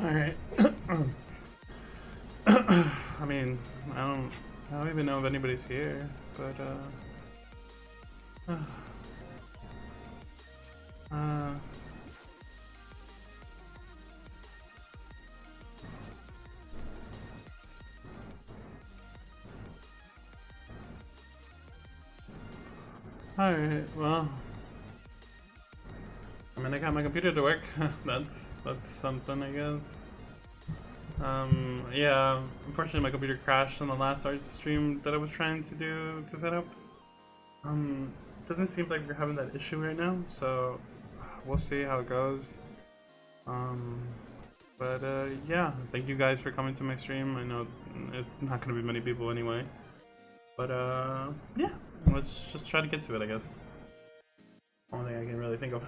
Alright. I mean, I don't even know if anybody's here, but alright, well, I mean, I got my computer to work. that's something, I guess. Yeah, unfortunately my computer crashed on the last art stream that I was trying to do to set up. Doesn't seem like we're having that issue right now, so we'll see how it goes. But yeah, thank you guys for coming to my stream. I know it's not gonna be many people anyway, but yeah, let's just try to get to it, I guess. Only thing I can really think of.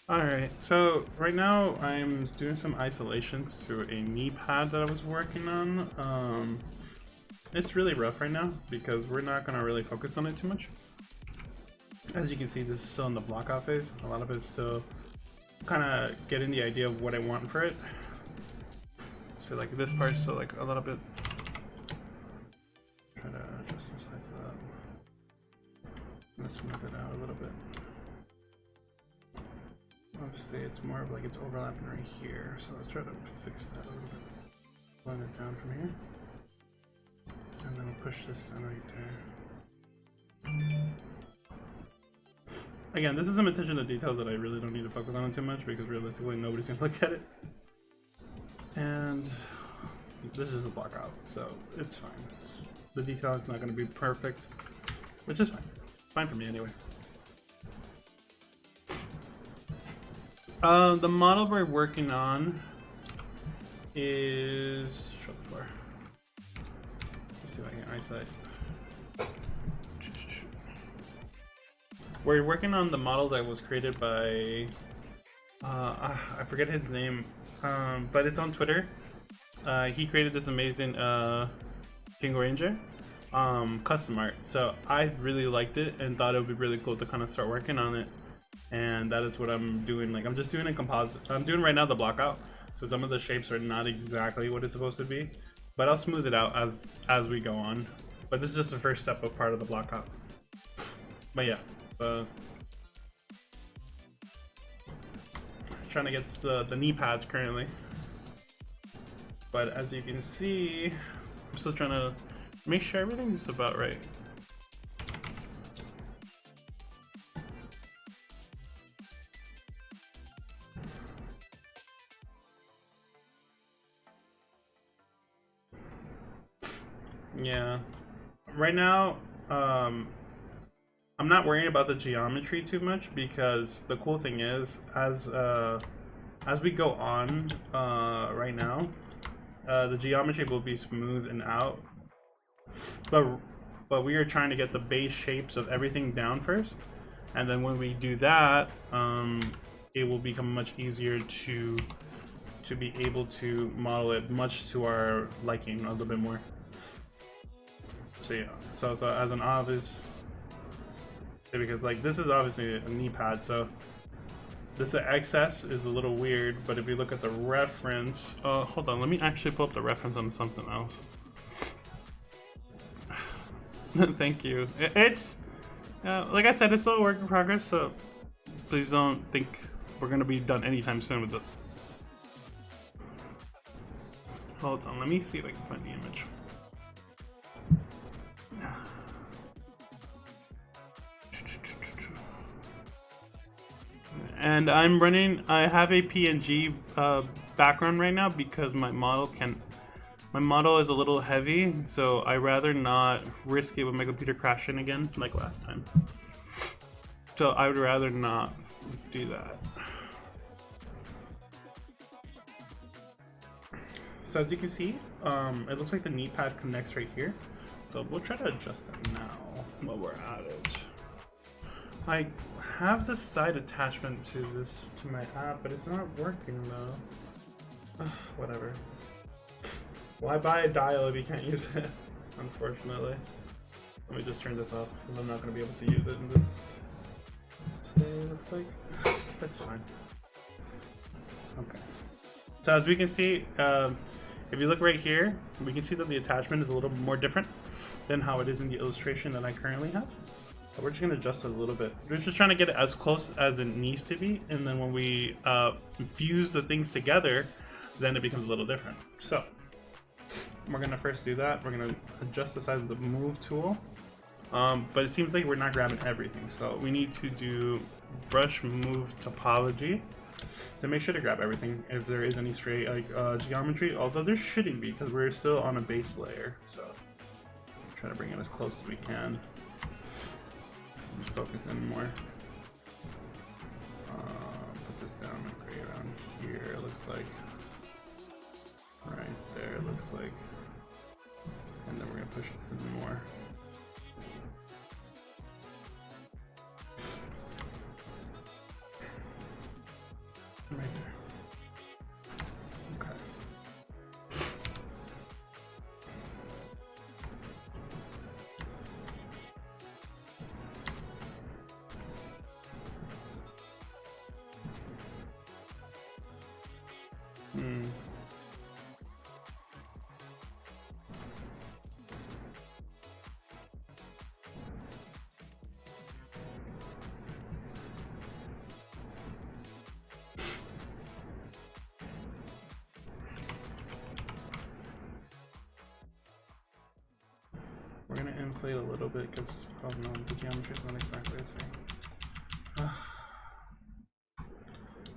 Alright, so right now I'm doing some isolations to a knee pad that I was working on. It's really rough right now because we're not going to really focus on it too much. As you can see, this is still in the blockout phase. A lot of it's still kind of getting the idea of what I want for it. So like this part's still like a little bit... Try to adjust the size of that. Let's move it out a little bit. Obviously it's more of like it's overlapping right here, so let's try to fix that a little bit. Blend it down from here. And then we'll push this down right there. Again, this is some attention to detail that I really don't need to focus on too much because realistically nobody's gonna look at it. And this is a blockout, so it's fine. The detail is not gonna be perfect, which is fine. Fine for me anyway. The model we're working on is... Show the floor. Let's see if I can eyesight. We're working on the model that was created by... I forget his name, but it's on Twitter. He created this amazing King Ranger custom art. So I really liked it and thought it would be really cool to kind of start working on it. And that is what I'm doing. Like, I'm just doing a composite. I'm doing right now the blockout, so some of the shapes are not exactly what it's supposed to be, but I'll smooth it out as we go on. But this is just the first step of part of the blockout. But yeah, trying to get the knee pads currently. But as you can see, I'm still trying to make sure everything's about right. Yeah, right now I'm not worrying about the geometry too much because the cool thing is as we go on right now, the geometry will be smooth and out, but we are trying to get the base shapes of everything down first, and then when we do that, it will become much easier to be able to model it much to our liking a little bit more. So yeah, so as an obvious, because like this is obviously a knee pad, so this excess is a little weird, but if you look at the reference, hold on, let me actually pull up the reference on something else. Thank you. It's, like I said, it's still a work in progress, so please don't think we're gonna be done anytime soon with it. Hold on, let me see if I can find the image. And I'm running, I have a PNG background right now because my model is a little heavy, so I rather not risk it with my computer crashing again like last time. So I would rather not do that. So as you can see, it looks like the knee pad connects right here. So we'll try to adjust it now while we're at it. I have the side attachment to my app, but it's not working though. Whatever. Why buy a dial if you can't use it? Unfortunately. Let me just turn this off because I'm not going to be able to use it in this today, it looks like. That's fine. Okay. So as we can see, if you look right here, we can see that the attachment is a little more different than how it is in the illustration that I currently have. So we're just going to adjust it a little bit. We're just trying to get it as close as it needs to be, and then when we fuse the things together, then it becomes a little different. So we're going to first do that. We're going to adjust the size of the move tool. But it seems like we're not grabbing everything, so we need to do brush move topology to make sure to grab everything if there is any stray geometry, although there shouldn't be because we're still on a base layer. So try to bring it as close as we can. Just focus in more. Put this down right around here, it looks like. Right there, it looks like. And then we're gonna push it in more. Right there. Okay. We're gonna inflate a little bit because, oh no, the geometry is not exactly the same.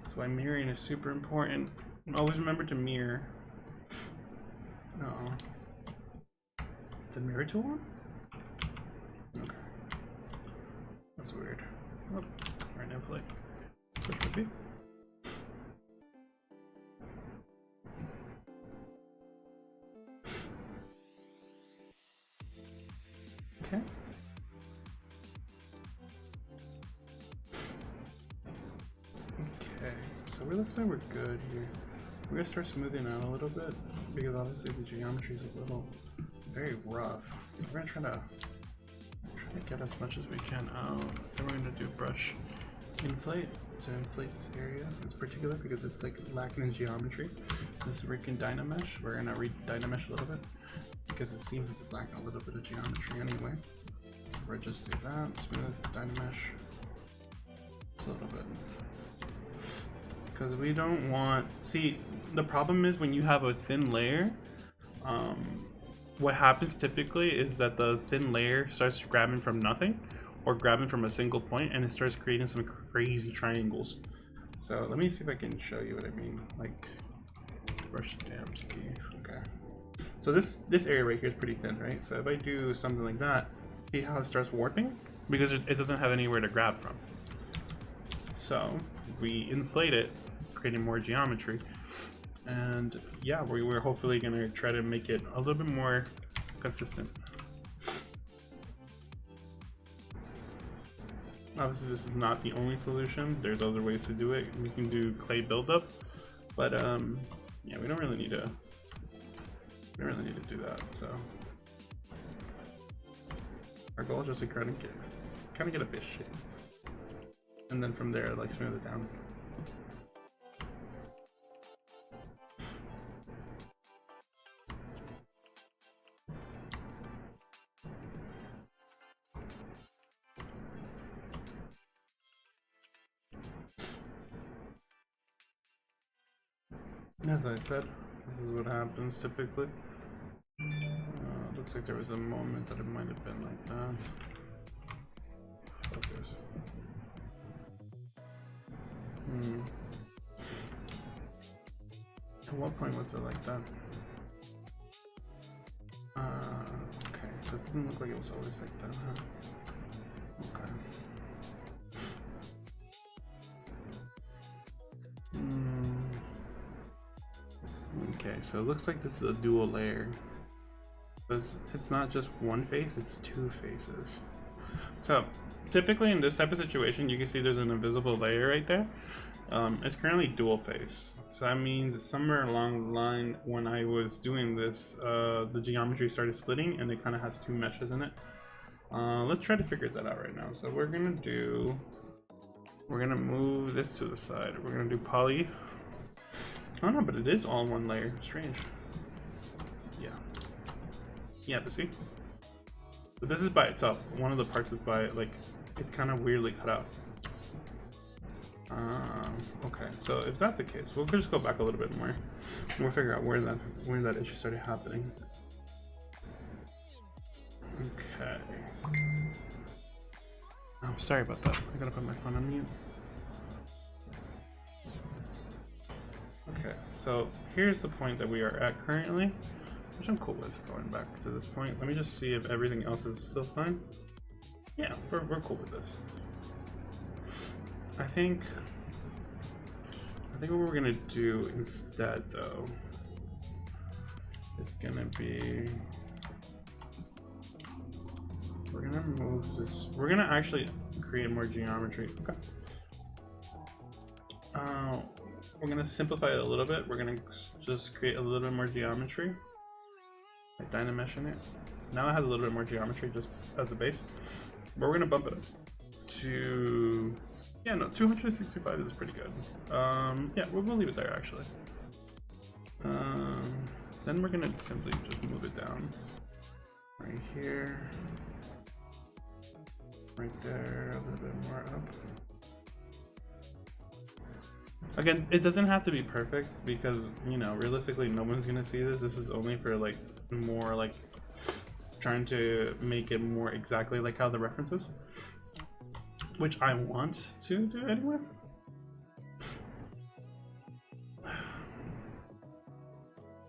That's why mirroring is super important. Always remember to mirror. Uh-oh. The mirror tool on? Okay. That's weird. Oh, right, inflate. Push with you. Okay. Okay, so it looks like we're good here. We're gonna start smoothing out a little bit because obviously the geometry is a little very rough. So we're gonna try to get as much as we can out. Then we're gonna do brush inflate to inflate this area in particular because it's like lacking in geometry. This is freaking Dynamesh. We're gonna re-Dynamesh a little bit because it seems like it's lacking a little bit of geometry anyway. We'll just do that, smooth Dynamesh a little bit. Because we don't want, see, the problem is when you have a thin layer, what happens typically is that the thin layer starts grabbing from nothing or grabbing from a single point and it starts creating some crazy triangles. So let me see if I can show you what I mean, like brush stamps key. Okay. So this area right here is pretty thin, right? So if I do something like that, see how it starts warping? Because it doesn't have anywhere to grab from. So we inflate it, creating more geometry. And yeah, we're hopefully gonna try to make it a little bit more consistent. Obviously this is not the only solution. There's other ways to do it. We can do clay buildup, but yeah, we don't really need to do that. So our goal is just to kind of get a fish shape, and then from there, like smooth it down. As I said, this is what happens typically. Looks like there was a moment that it might have been like that. Focus. At what point was it like that? Okay, so it doesn't look like it was always like that, huh? Okay. Okay, so it looks like this is a dual layer. It's not just one face, it's two faces. So typically in this type of situation, you can see there's an invisible layer right there. It's currently dual face. So that means somewhere along the line when I was doing this, the geometry started splitting and it kind of has two meshes in it. Let's try to figure that out right now. So we're gonna move this to the side. We're gonna do poly. Oh no, but it is all in one layer. Strange. Yeah, but see? But this is by itself. One of the parts is by, like, it's kind of weirdly cut out. Okay, so if that's the case, we'll just go back a little bit more. And we'll figure out where that issue started happening. Okay. Oh, sorry about that. I gotta put my phone on mute. Okay, so here's the point that we are at currently, which I'm cool with going back to this point. Let me just see if everything else is still fine. Yeah, we're cool with this. I think what we're gonna do instead, though, is gonna be we're gonna move this. We're gonna actually create more geometry. Okay. We're gonna simplify it a little bit. We're gonna just create a little bit more geometry. Like dynameshing it. Now it has a little bit more geometry just as a base. But we're gonna bump it up to 265 is pretty good. Yeah, we'll leave it there actually. Then we're gonna simply just move it down right here, right there, a little bit more up. Again, it doesn't have to be perfect because, you know, realistically no one's gonna see this. This is only for like more like trying to make it more exactly like how the reference is, which I want to do anyway.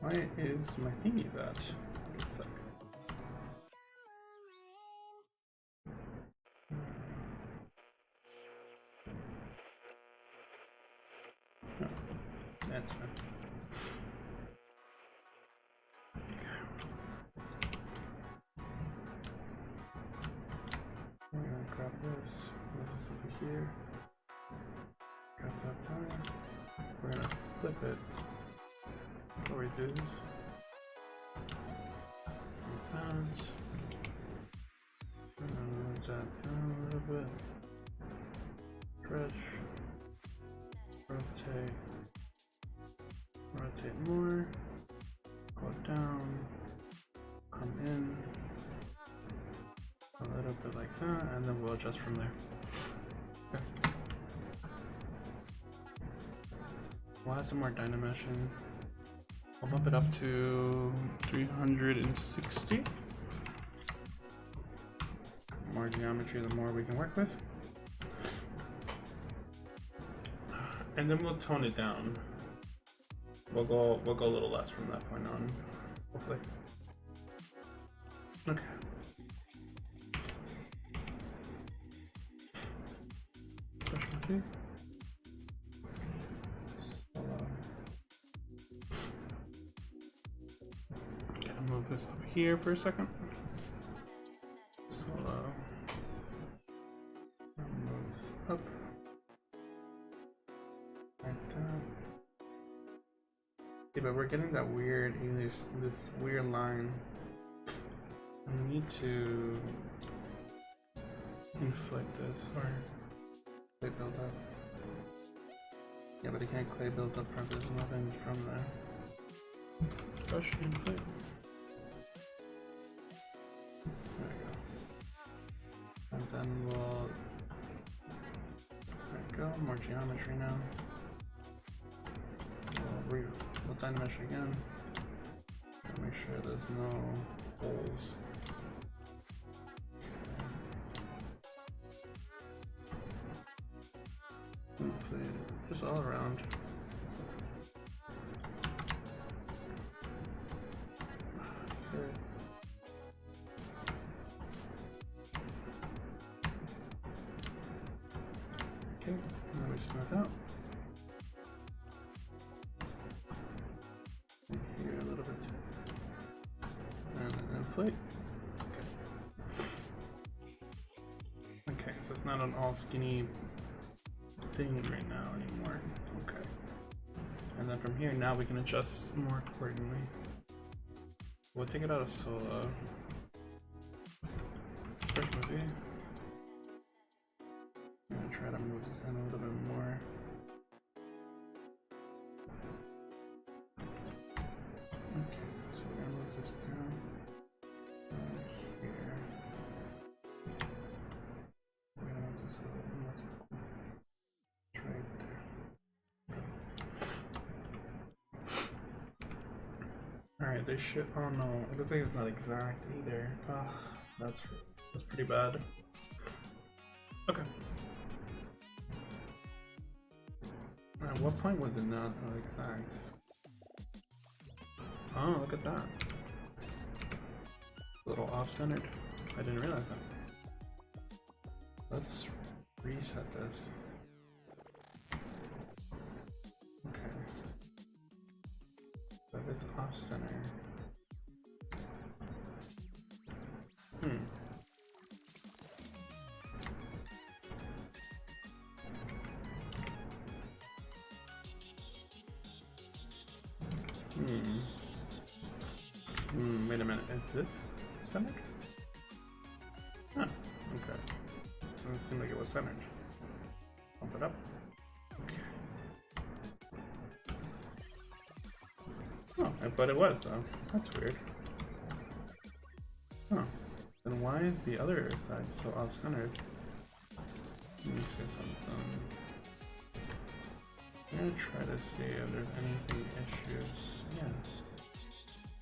Why is my thingy that? Wait a sec. No, that's fine. We're gonna grab this, move this over here, grab that down. We're gonna flip it before we do this. Bounce. We're gonna move that down a little bit. Stretch. Rotate more. Go down. Come in. A little bit like that, and then we'll adjust from there. Okay. We'll add some more dynameshing. I'll bump it up to 360. More geometry, the more we can work with. And then we'll tone it down. We'll go a little less from that point on, hopefully. Okay. Okay. Gonna move this up here for a second. Move this up. Like that. Yeah, but we're getting that weird, this weird line. I need to inflate this, or clay build up. Yeah, but it can't clay build up from, there's nothing from there. Brush inflate. There we go. And then we'll, there we go, more geometry now. We'll dynamesh again. Make sure there's no holes. Inflate it just all around. Okay. Okay, now we smooth out. hopefully. Okay, so it's not an all skinny thing right now anymore. Okay. And then from here, now we can adjust more accordingly. We'll take it out of solo. First movie. I'm gonna try to move this in a little bit more. Okay, so we're gonna move this down here. We're gonna move this a little more. It's right there. Alright, they should. Oh no, it looks like it's not exact either. Ah, that's pretty bad. Okay. At what point was it not exact? Oh, look at that. A little off-centered. I didn't realize that. Let's reset this. Okay. So it's off-center. Wait a minute, is this centered? Huh, okay. It seemed like it was centered. Bump it up. Oh, but it was though. That's weird. Huh. Then why is the other side so off-centered? Let me see something. I'm gonna try to see if there's anything issues. Yeah.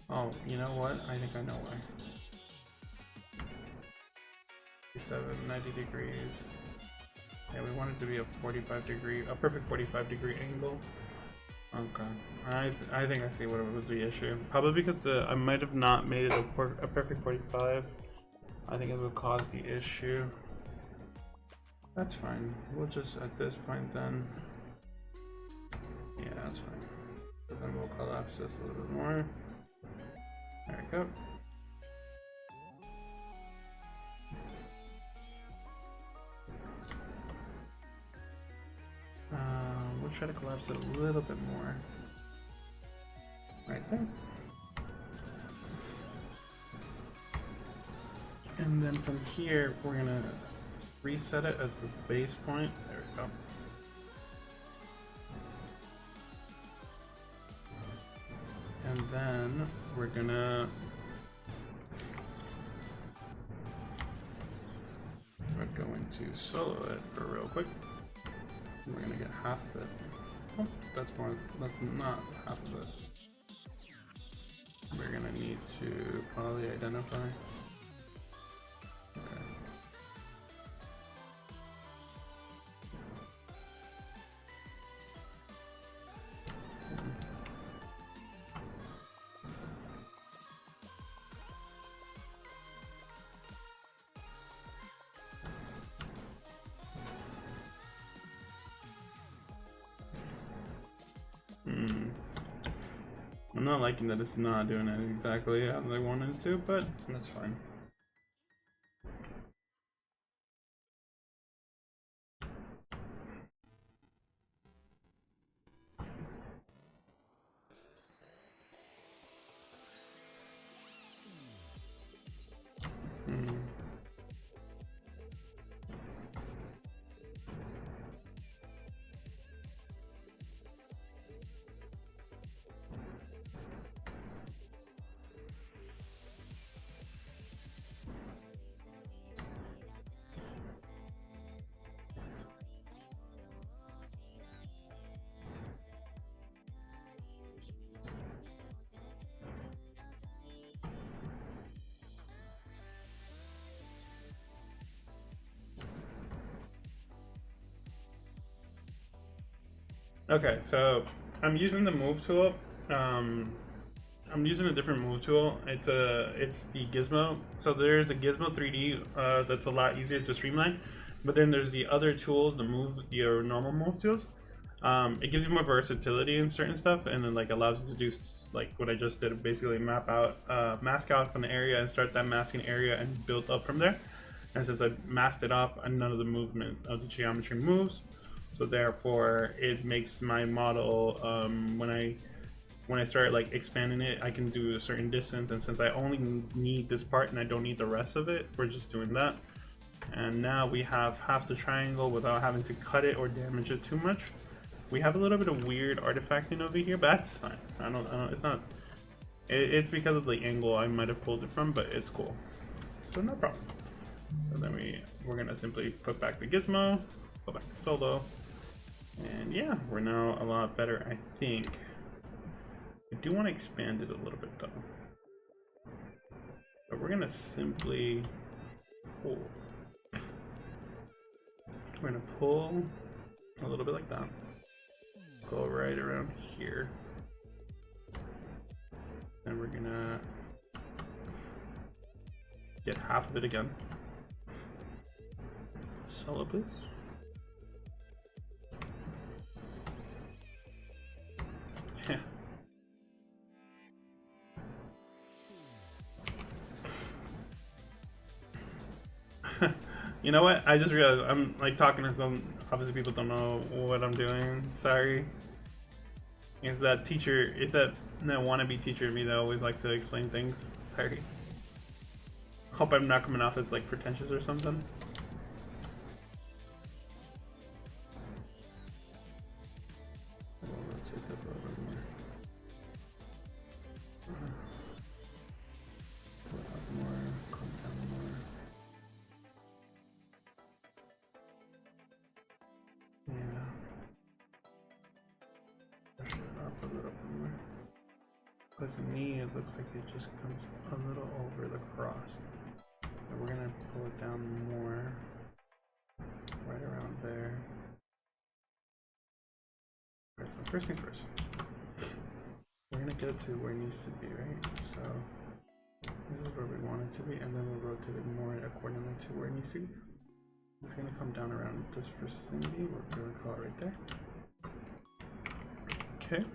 Oh, you know what? I think I know why. 90 degrees. Yeah, we want it to be a 45-degree, a perfect 45-degree angle. Okay. I think I see what was the issue. Probably because I might have not made it a perfect 45. I think it would cause the issue. That's fine. We'll just at this point then. Yeah, that's fine. So then we'll collapse this a little bit more. There we go. We'll try to collapse it a little bit more. Right there. And then from here, we're gonna reset it as the base point. There we go. And then we're gonna solo it for real quick. We're gonna get half of it. Oh, that's not half of it. We're gonna need to probably identify. Okay. I'm not liking that it's not doing it exactly as I wanted it to, but that's fine. Okay, so I'm using the move tool. I'm using a different move tool. It's the Gizmo. So there's a Gizmo 3D that's a lot easier to streamline, but then there's the other tools, your normal move tools. It gives you more versatility in certain stuff, and then like allows you to do like what I just did, basically map out, mask out from the area and start that masking area and build up from there. And since I masked it off, none of the movement of the geometry moves, so therefore it makes my model, when I start like expanding it, I can do a certain distance, and since I only need this part and I don't need the rest of it, we're just doing that. And now we have half the triangle without having to cut it or damage it too much. We have a little bit of weird artifacting over here, but that's fine. I don't it's not, it's because of the angle I might have pulled it from, but it's cool. So no problem. So then we're gonna simply put back the gizmo, go back to solo, and yeah, we're now a lot better, I think. I do want to expand it a little bit though. But we're gonna simply pull. We're gonna pull a little bit like that. Go right around here. Then we're gonna get half of it again. Solo, please. Yeah. You know what? I just realized I'm like talking to some. Obviously, people don't know what I'm doing. Sorry. Is that teacher? Is that wannabe teacher of me that always likes to explain things? Sorry. Hope I'm not coming off as like pretentious or something. Because to me, it looks like it just comes a little over the cross. So we're gonna pull it down more, right around there. Okay, so first things first, we're gonna get it to where it needs to be, right? So this is where we want it to be, and then we'll rotate it more accordingly to where it needs to be. It's gonna come down around this vicinity. We're gonna call it right there. Okay.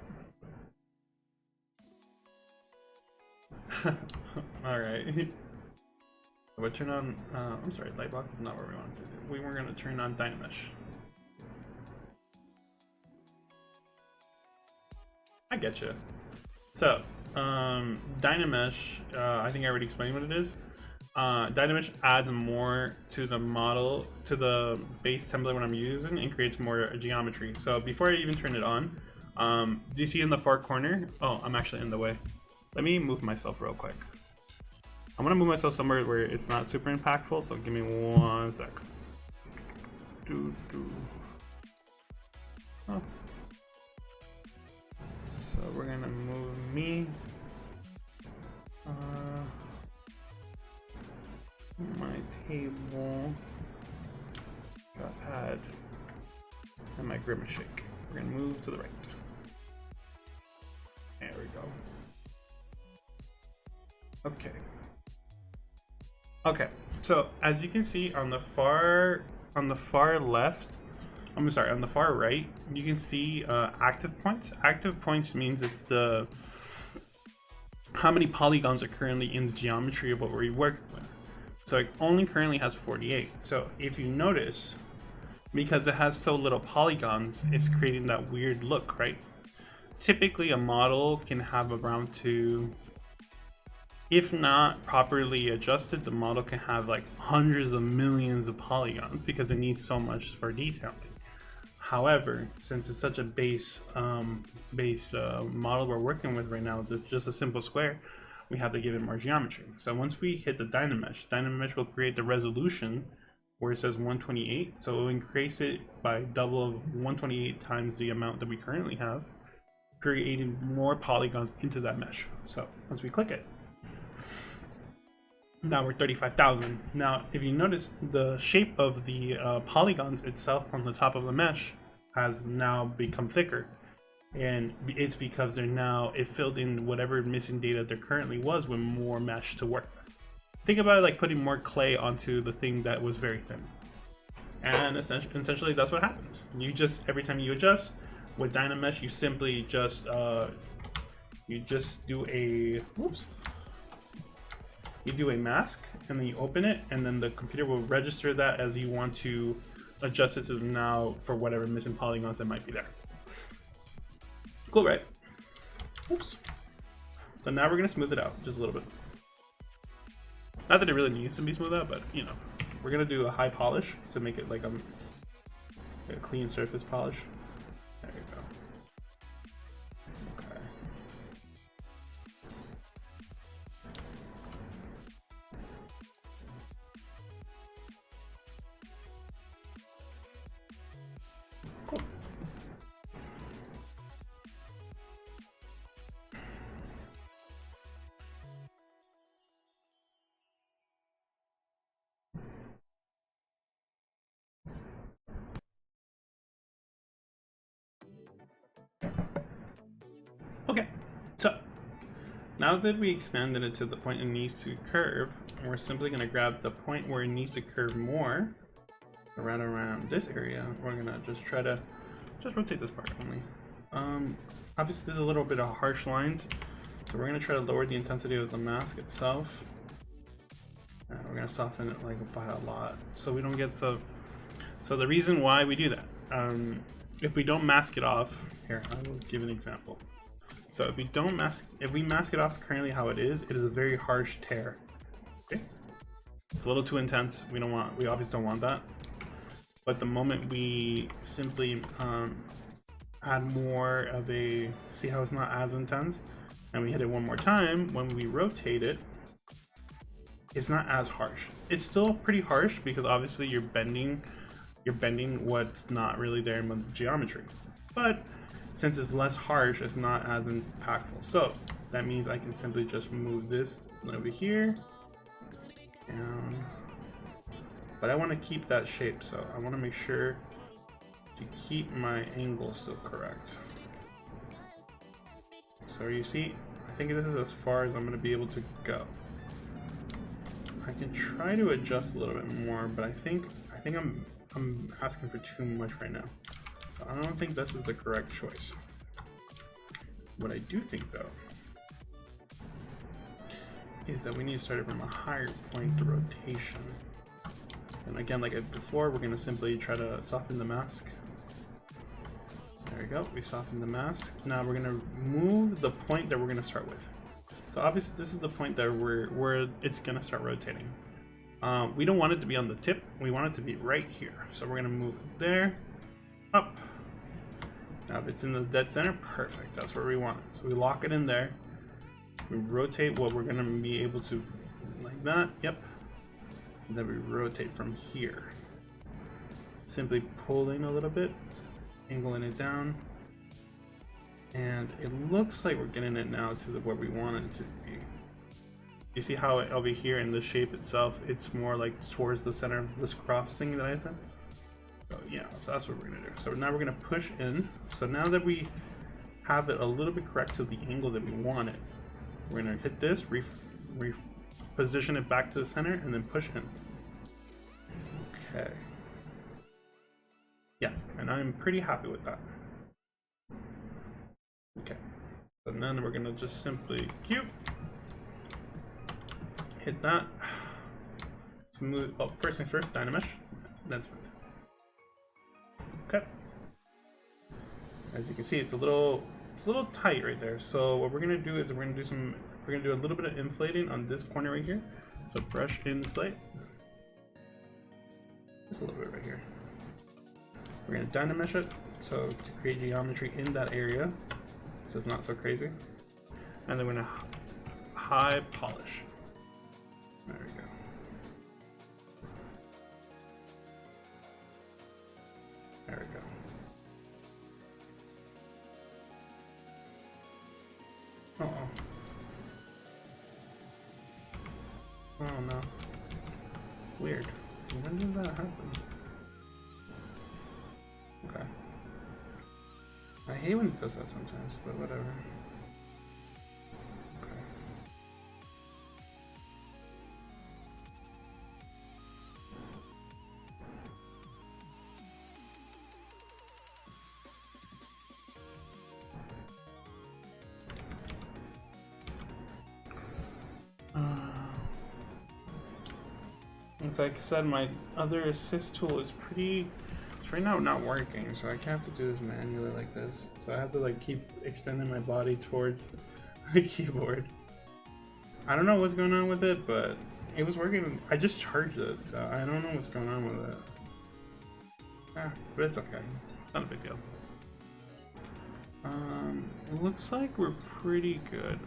Alright. We'll turn on, I'm sorry, Lightbox is not where we wanted to do. We were going to turn on Dynamesh. I get you. So, Dynamesh, I think I already explained what it is. Dynamesh adds more to the model, to the base template when I'm using, and creates more geometry. So before I even turn it on, do you see in the far corner? Oh, I'm actually in the way. Let me move myself real quick. I'm gonna move myself somewhere where it's not super impactful, so give me 1 sec. Oh. So we're gonna move me. My table, got pad, and my grimace shake. We're gonna move to the right. There we go. Okay, so as you can see on the far left, I'm sorry, on the far right, you can see active points. Active points means it's the how many polygons are currently in the geometry of what we're working with. So it only currently has 48. So if you notice, because it has so little polygons, it's creating that weird look, right? Typically a model can have around if not properly adjusted, the model can have like hundreds of millions of polygons because it needs so much for detailing. However, since it's such a base model we're working with right now, just a simple square, we have to give it more geometry. So once we hit the Dynamesh will create the resolution where it says 128. So it will increase it by double of 128 times the amount that we currently have, creating more polygons into that mesh. So once we click it, now we're 35,000. Now, if you notice, the shape of the polygons itself on the top of the mesh has now become thicker. And it's because it filled in whatever missing data there currently was with more mesh to work with. Think about it like putting more clay onto the thing that was very thin. And essentially that's what happens. You just, every time you adjust with Dynamesh, you simply just do a, whoops, you do a mask, and then you open it, and then the computer will register that as you want to adjust it to now for whatever missing polygons that might be there. Cool, right? Oops. So now we're gonna smooth it out just a little bit. Not that it really needs to be smoothed out, but you know, we're gonna do a high polish to make it like a clean surface polish. There you go. Okay. Cool. Okay, so now that we expanded it to the point it needs to curve, we're simply going to grab the point where it needs to curve more, around this area. We're going to just try to rotate this part only. Obviously there's a little bit of harsh lines, so we're going to try to lower the intensity of the mask itself. And we're going to soften it like by a lot, so we don't get so the reason why we do that, if we don't mask it off, here I will give an example. So if we mask it off currently how it is a very harsh tear. Okay, it's a little too intense. We obviously don't want that. But the moment we simply add more of a, see how it's not as intense, and we hit it one more time, when we rotate it, it's not as harsh. It's still pretty harsh because obviously you're bending what's not really there in the geometry. But since it's less harsh, it's not as impactful. So that means I can simply just move this over here, down. But I want to keep that shape, so I want to make sure to keep my angle still correct. So you see, I think this is as far as I'm going to be able to go. I can try to adjust a little bit more, but I think I'm asking for too much right now. I don't think this is the correct choice. What I do think though is that we need to start it from a higher point, the rotation. And again, like before, we're going to simply try to soften the mask. There we go, we softened the mask. Now we're going to move the point that we're going to start with. So obviously this is the point that where it's going to start rotating. We don't want it to be on the tip, we want it to be right here. So we're going to move it there, up. Now if it's in the dead center, perfect, that's where we want it. So we lock it in there, we rotate what we're going to be able to, like that, yep. And then we rotate from here. Simply pulling a little bit, angling it down. And it looks like we're getting it now to where we want it to be. You see how over here in the shape itself, it's more like towards the center of this cross thing that I said? So yeah, so that's what we're gonna do. So now we're gonna push in. So now that we have it a little bit correct to the angle that we want it, we're gonna hit this, reposition it back to the center, and then push in. Okay. Yeah, and I'm pretty happy with that. Okay, so then we're gonna just simply cube, hit that, smooth. Oh, first things first, Dynamesh, then smooth. Okay. As you can see, it's a little tight right there. So what we're gonna do is we're gonna do a little bit of inflating on this corner right here. So brush inflate, just a little bit right here. We're gonna Dynamesh it, so to create geometry in that area. So it's not so crazy. And then we're gonna high polish. There we go. There we go. Uh-oh. Oh no. Weird. When did that happen? Okay. I hate when it does that sometimes, but whatever. Okay. Since like I said, my other assist tool is pretty, it's right now not working, so I can't have to do this manually like this. So I have to like keep extending my body towards the keyboard. I don't know what's going on with it, but it was working. I just charged it, so I don't know what's going on with it. But it's okay. It's not a big deal. It looks like we're pretty good.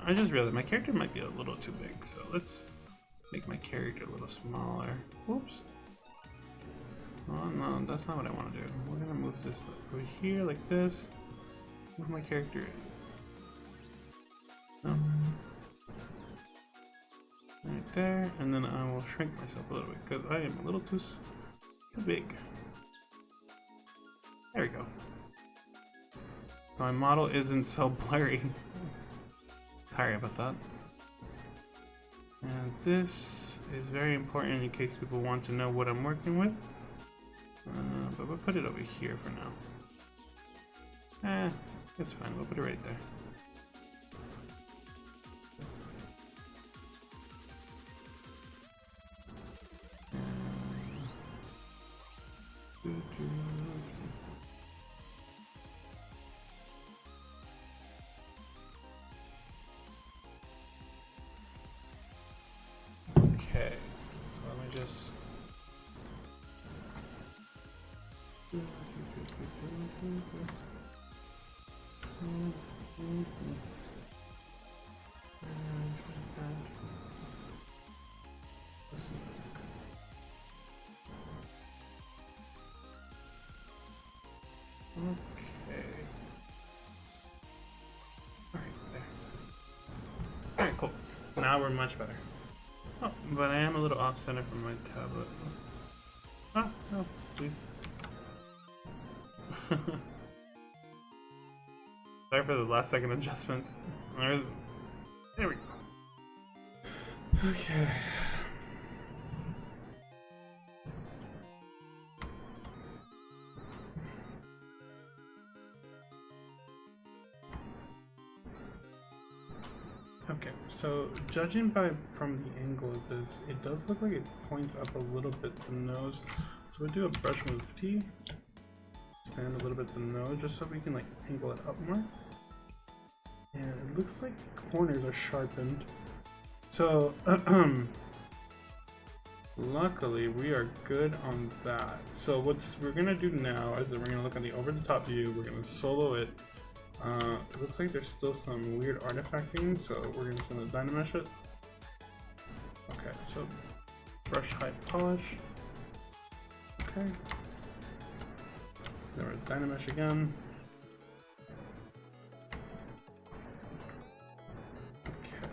I just realized my character might be a little too big, so let's make my character a little smaller. Whoops. Oh no, that's not what I want to do. We're gonna move this over here like this. Move my character in. No. Right there, and then I will shrink myself a little bit because I am a little too big. There we go. My model isn't so blurry. Sorry about that. And this is very important in case people want to know what I'm working with. But we'll put it over here for now. It's fine. We'll put it right there. Okay, so let me just Alright, cool. Now we're much better. Oh, but I am a little off center from my tablet. Ah, no, please. Sorry for the last second adjustments. There we go. Okay. Okay, so judging from the angle of this, it does look like it points up a little bit the nose. So we'll do a brush move T, expand a little bit the nose just so we can like angle it up more. And it looks like corners are sharpened. So luckily we are good on that. So what we're gonna do now is that we're gonna look at the over the top view, we're gonna solo it. It looks like there's still some weird artifacting, so we're just gonna dynamesh it. Okay, so brush height polish. Okay. Then we're dynamesh again. Okay.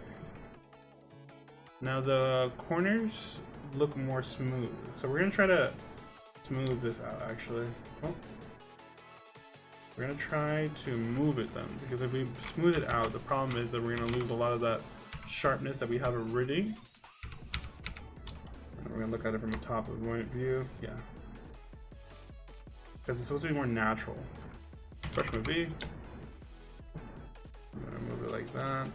Now the corners look more smooth, so we're gonna try to smooth this out actually. Oh. We're gonna try to move it then, because if we smooth it out, the problem is that we're gonna lose a lot of that sharpness that we have already. And we're gonna look at it from the top of point view, yeah. Because it's supposed to be more natural. Brush move V. I'm gonna move it like that.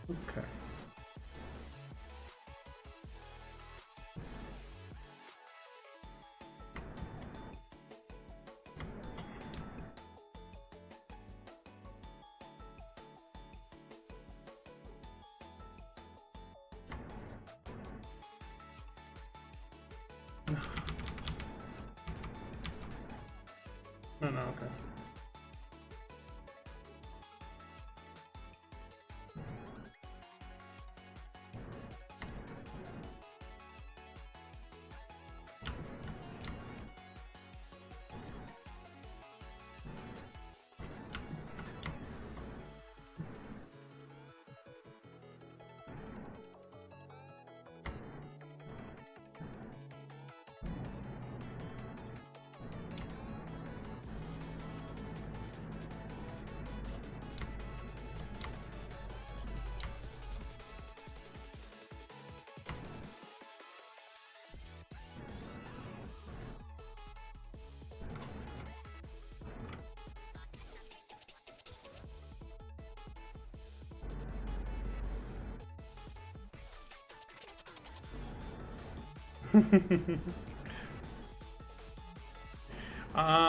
Okay. No, okay.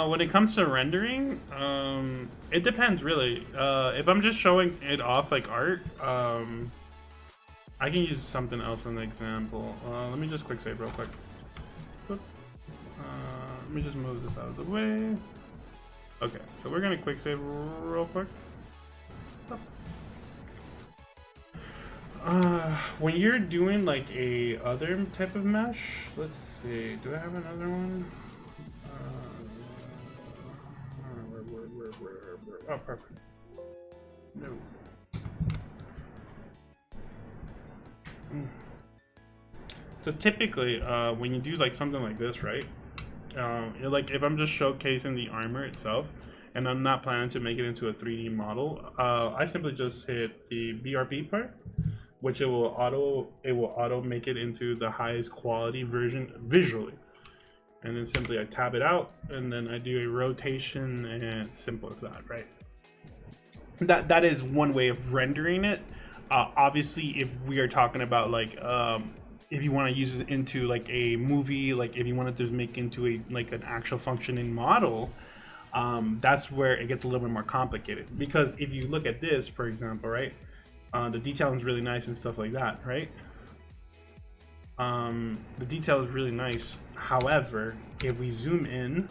When it comes to rendering, it depends really. If I'm just showing it off like art, I can use something else as an example. Let me just quick save real quick. Let me just move this out of the way. Okay, so we're gonna quick save real quick. When you're doing like a other type of mesh, let's see, do I have another one? Oh, perfect. No. So typically, when you do like something like this, right? Like if I'm just showcasing the armor itself, and I'm not planning to make it into a 3D model, I simply just hit the BRB part, which it will auto make it into the highest quality version visually. And then simply I tab it out, and then I do a rotation, and it's simple as that, right? That is one way of rendering it. Obviously, if we are talking about like if you want to use it into like a movie, like if you wanted to make into a like an actual functioning model, that's where it gets a little bit more complicated. Because if you look at this, for example, right, the detailing is really nice and stuff like that, right? The detail is really nice. However, if we zoom in,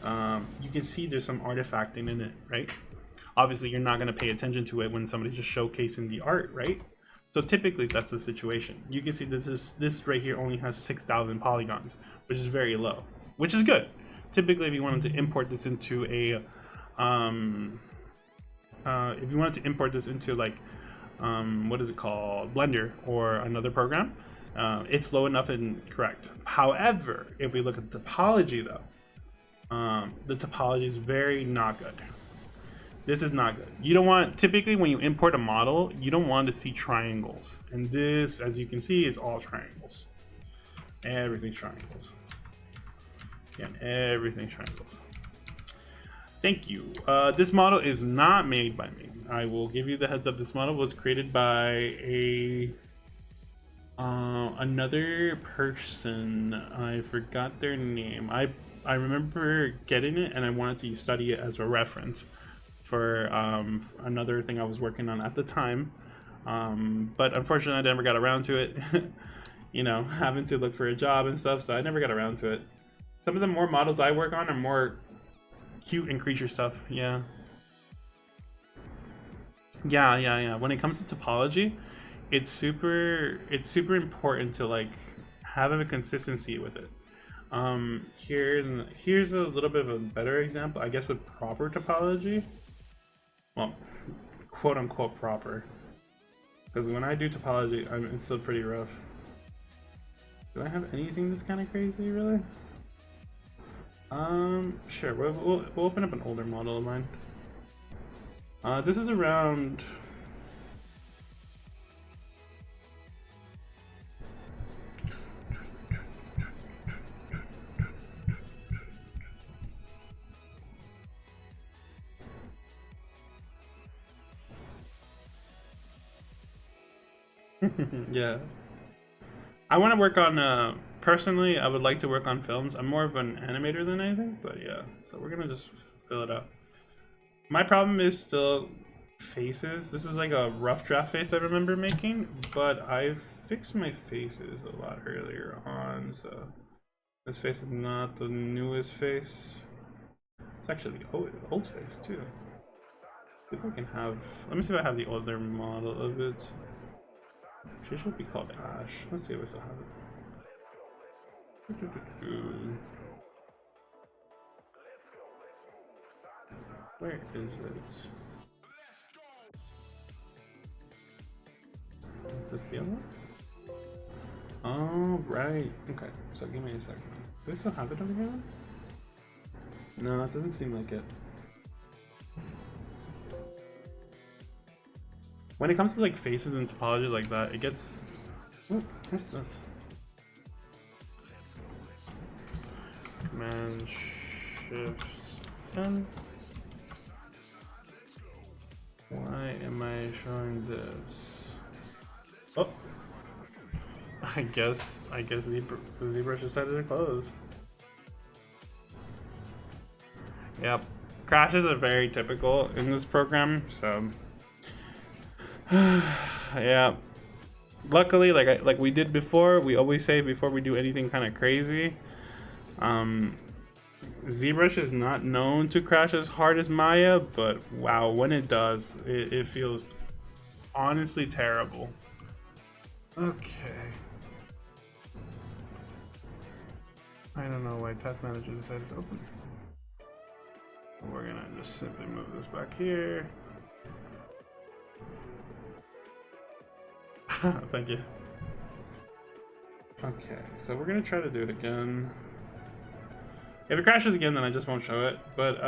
you can see there's some artifacting in it, right? Obviously, you're not going to pay attention to it when somebody's just showcasing the art, right? So typically, that's the situation. You can see this right here only has 6,000 polygons, which is very low, which is good. Typically, if you wanted to import this into a, like, what is it called, Blender or another program, it's low enough and correct. However, if we look at the topology though, the topology is very not good. This is not good. You don't want, typically when you import a model, you don't want to see triangles. And this, as you can see, is all triangles. Everything's triangles. Again, everything's triangles. Thank you. This model is not made by me. I will give you the heads up. This model was created by another person. I forgot their name. I remember getting it and I wanted to study it as a reference for another thing I was working on at the time, but unfortunately I never got around to it. You know, having to look for a job and stuff, so I never got around to it. Some of the more models I work on are more cute and creature stuff. Yeah. When it comes to topology, it's super important to like have a consistency with it. Here's a little bit of a better example, I guess, with proper topology. Well, quote unquote proper, because when I do topology, it's still pretty rough. Do I have anything that's kind of crazy, really? Sure. We'll open up an older model of mine. This is around. Yeah, I want to work on personally I would like to work on films. I'm more of an animator than anything, but yeah, so we're gonna just fill it up. My problem is still faces. This is like a rough draft face I remember making, but I fixed my faces a lot earlier on, so this face is not the newest face. It's actually the old face too. See if I can have, let me see if I have the older model of it. She should be called Ash. Let's see if I still have it. Where is it? Is this the other one? Oh, right. Okay, so give me a second. Do I still have it over here? No, it doesn't seem like it. When it comes to like faces and topologies like that, it gets. Oh, what's this? Command Shift N. Why am I showing this? Oh, I guess ZBrush decided to close. Yep. Crashes are very typical in this program, so yeah. Luckily, like we did before, we always say before we do anything kind of crazy. ZBrush is not known to crash as hard as Maya, but wow, when it does, it feels honestly terrible. Okay. I don't know why Task Manager decided to open. We're gonna just simply move this back here. Thank you. Okay, so we're gonna try to do it again. If it crashes again, then I just won't show it. But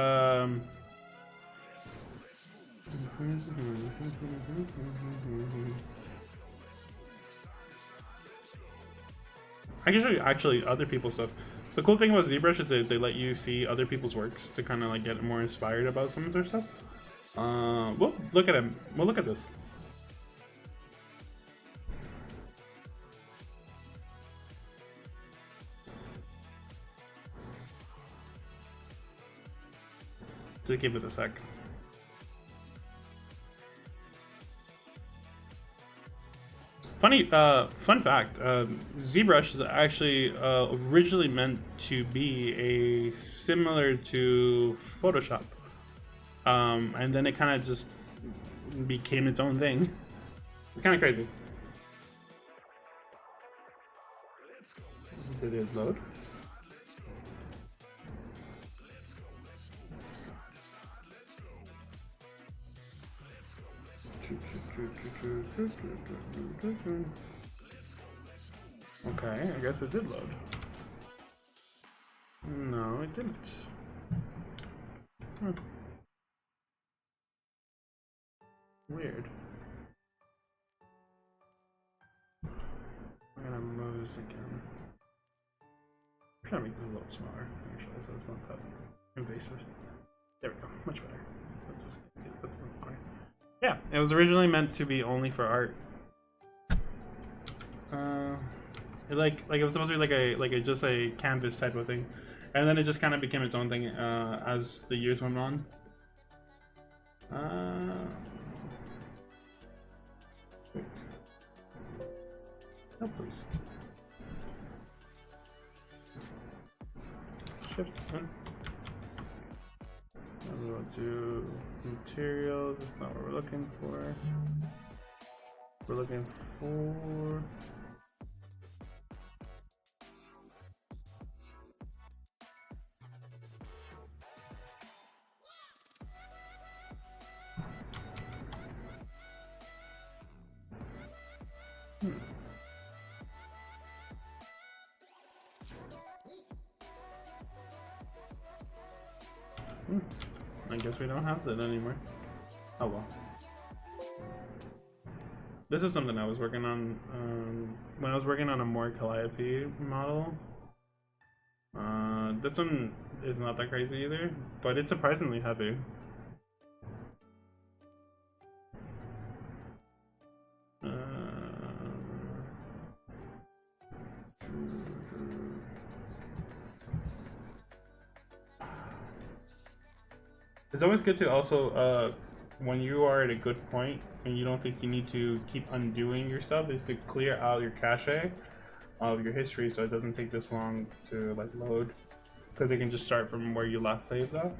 I can show you actually other people's stuff. The cool thing about ZBrush is they let you see other people's works to kind of like get more inspired about some of their stuff. Well, look at him. Well, look at this. Just give it a sec. Fun fact, ZBrush is actually originally meant to be similar to Photoshop. And then it kind of just became its own thing. It's kind of crazy. Did it load? Okay, I guess it did load. No, it didn't. Huh. Weird. I'm gonna move this again. I'm trying to make this a little smaller, actually, so it's not that invasive. There we go, much better. Yeah, it was originally meant to be only for art. It was supposed to be like a just a canvas type of thing, and then it just kind of became its own thing as the years went on. No, please. Shift 1. And we'll do materials. That's not what we're looking for. We're looking for. I guess we don't have that anymore. Oh well. This is something I was working on when I was working on a more Calliope model. This one is not that crazy either, but it's surprisingly heavy. It's always good to also, when you are at a good point and you don't think you need to keep undoing your stuff, is to clear out your cache of your history so it doesn't take this long to like load, because it can just start from where you last saved that.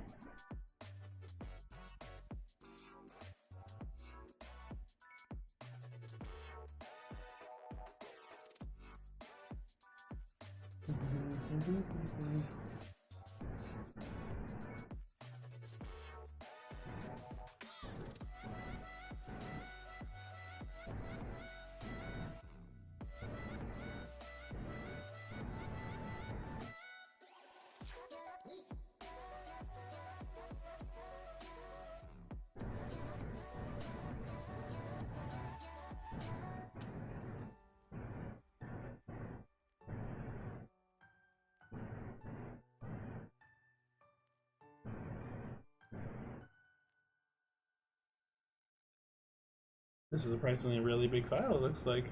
This is surprisingly a really big file, it looks like.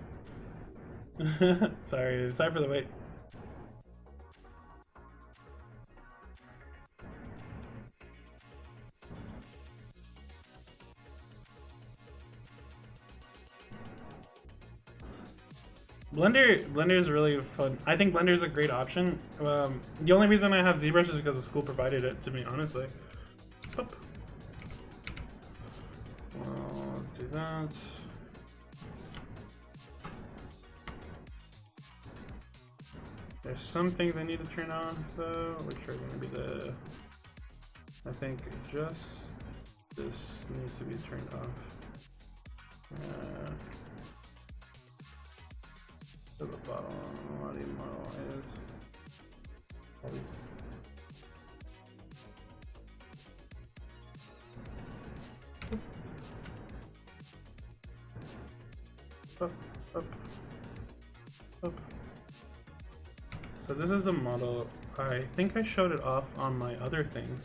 Sorry for the wait. Blender is really fun. I think Blender is a great option. The only reason I have ZBrush is because the school provided it to me, honestly. Oop. I'll do that. There's some things I need to turn on though, which are going to be the, I think just this needs to be turned off. To the bottom, what the model is. At least. Up, up, up. So this is a model. I think I showed it off on my other thing.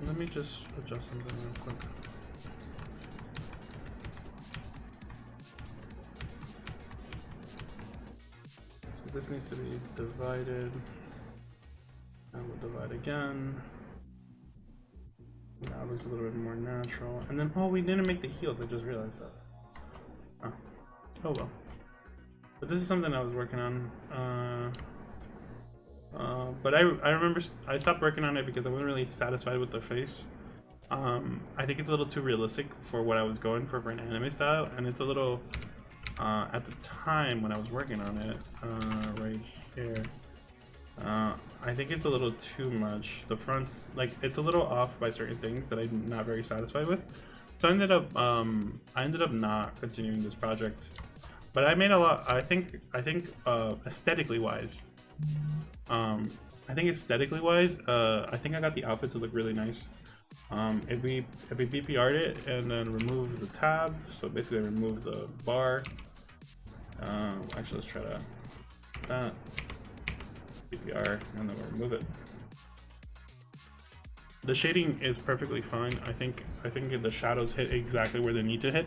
Let me just adjust something real quick. So this needs to be divided. And we'll divide again. Now it looks a little bit more natural. And then, oh, we didn't make the heels. I just realized that. Oh well. But this is something I was working on. But I remember I stopped working on it because I wasn't really satisfied with the face. I think it's a little too realistic for what I was going for an anime style, and it's a little at the time when I was working on it, right here. I think it's a little too much. The front, like, it's a little off by certain things that I'm not very satisfied with. So I ended up not continuing this project. But I made a lot. I think aesthetically wise, I think I got the outfit to look really nice. If we BPR'd it and then remove the tab, so basically remove the bar. Actually, let's try that BPR and then we'll remove it. The shading is perfectly fine. I think the shadows hit exactly where they need to hit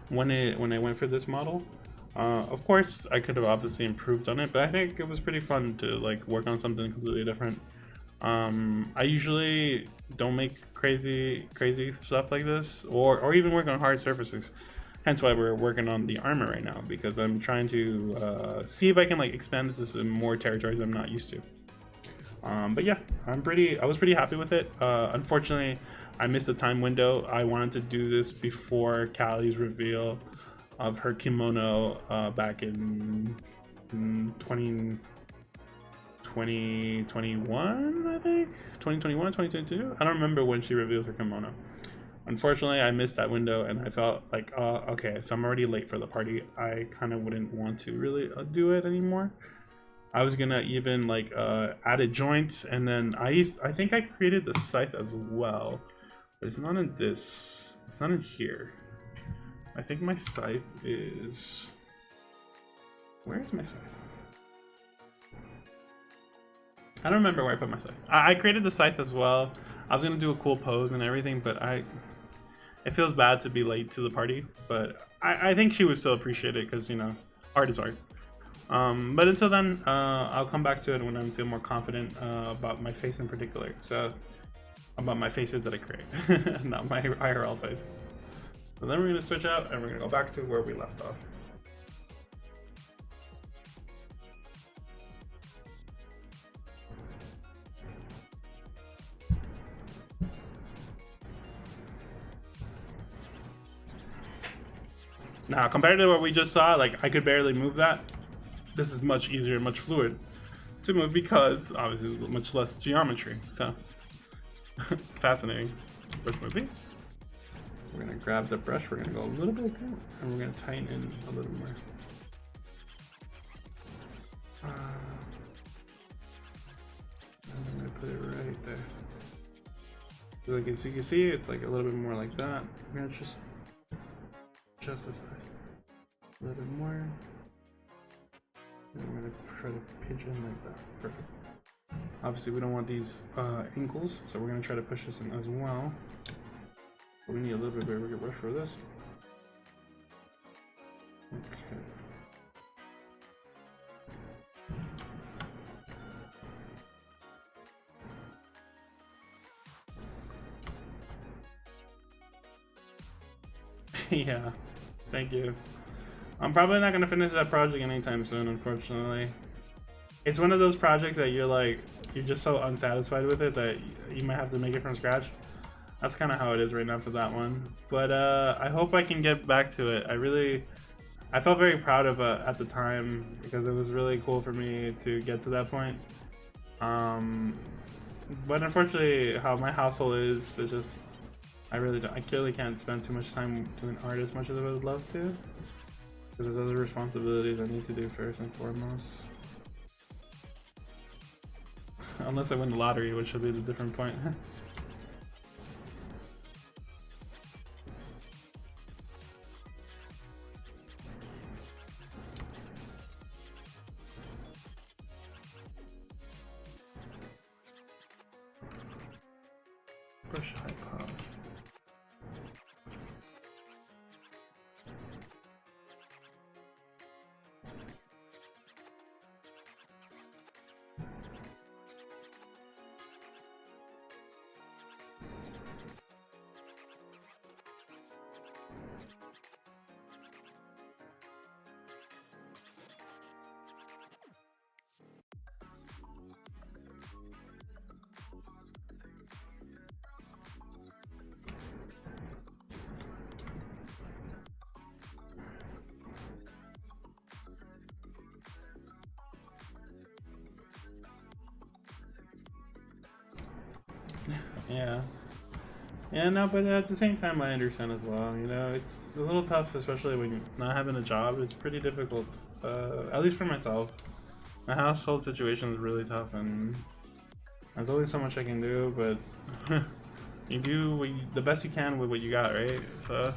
when I went for this model. Of course, I could have obviously improved on it, but I think it was pretty fun to like work on something completely different. I usually don't make crazy stuff like this, or even work on hard surfaces. Hence why we're working on the armor right now, because I'm trying to see if I can like expand this to more territories I'm not used to. But yeah, I was pretty happy with it. Unfortunately, I missed the time window. I wanted to do this before Callie's reveal of her kimono back in 2021, I think? 2021, 2022? I don't remember when she revealed her kimono. Unfortunately, I missed that window and I felt like, okay, so I'm already late for the party. I kind of wouldn't want to really do it anymore. I was gonna even like added joints, and then I think I created the scythe as well, but it's not in this, it's not in here. I think my scythe is, where is my scythe? I don't remember where I put my scythe. I created the scythe as well. I was gonna do a cool pose and everything, but it feels bad to be late to the party, but I think she would still appreciate it because, you know, art is art. But until then, I'll come back to it when I feel more confident about my face in particular. So, about my faces that I create, not my IRL face. So then we're going to switch out and we're going to go back to where we left off. Now, compared to what we just saw, like, I could barely move that. This is much easier and much fluid to move because obviously much less geometry. So fascinating. Brush movie. We're gonna grab the brush. We're gonna go a little bit down, and we're gonna tighten in a little more. And I'm gonna put it right there. So like as you can see, it's like a little bit more like that. We're gonna just adjust this size a little bit more. And I'm gonna try to pinch in like that. Perfect. Obviously, we don't want these ankles, so we're gonna try to push this in as well. But we need a little bit bigger brush for this. Okay. Yeah, thank you. I'm probably not gonna finish that project anytime soon, unfortunately. It's one of those projects that you're just so unsatisfied with it that you might have to make it from scratch. That's kind of how it is right now for that one. But I hope I can get back to it. I felt very proud of it at the time because it was really cool for me to get to that point. But unfortunately, how my household is, it's just I really can't spend too much time doing art as much as I would love to. Because there's other responsibilities I need to do first and foremost. Unless I win the lottery, which would be the different point. Brush high pop. Yeah. Yeah, no, but at the same time, I understand as well. You know, it's a little tough, especially when you're not having a job. It's pretty difficult, at least for myself. My household situation is really tough, and there's only so much I can do, but you do the best you can with what you got, right? So,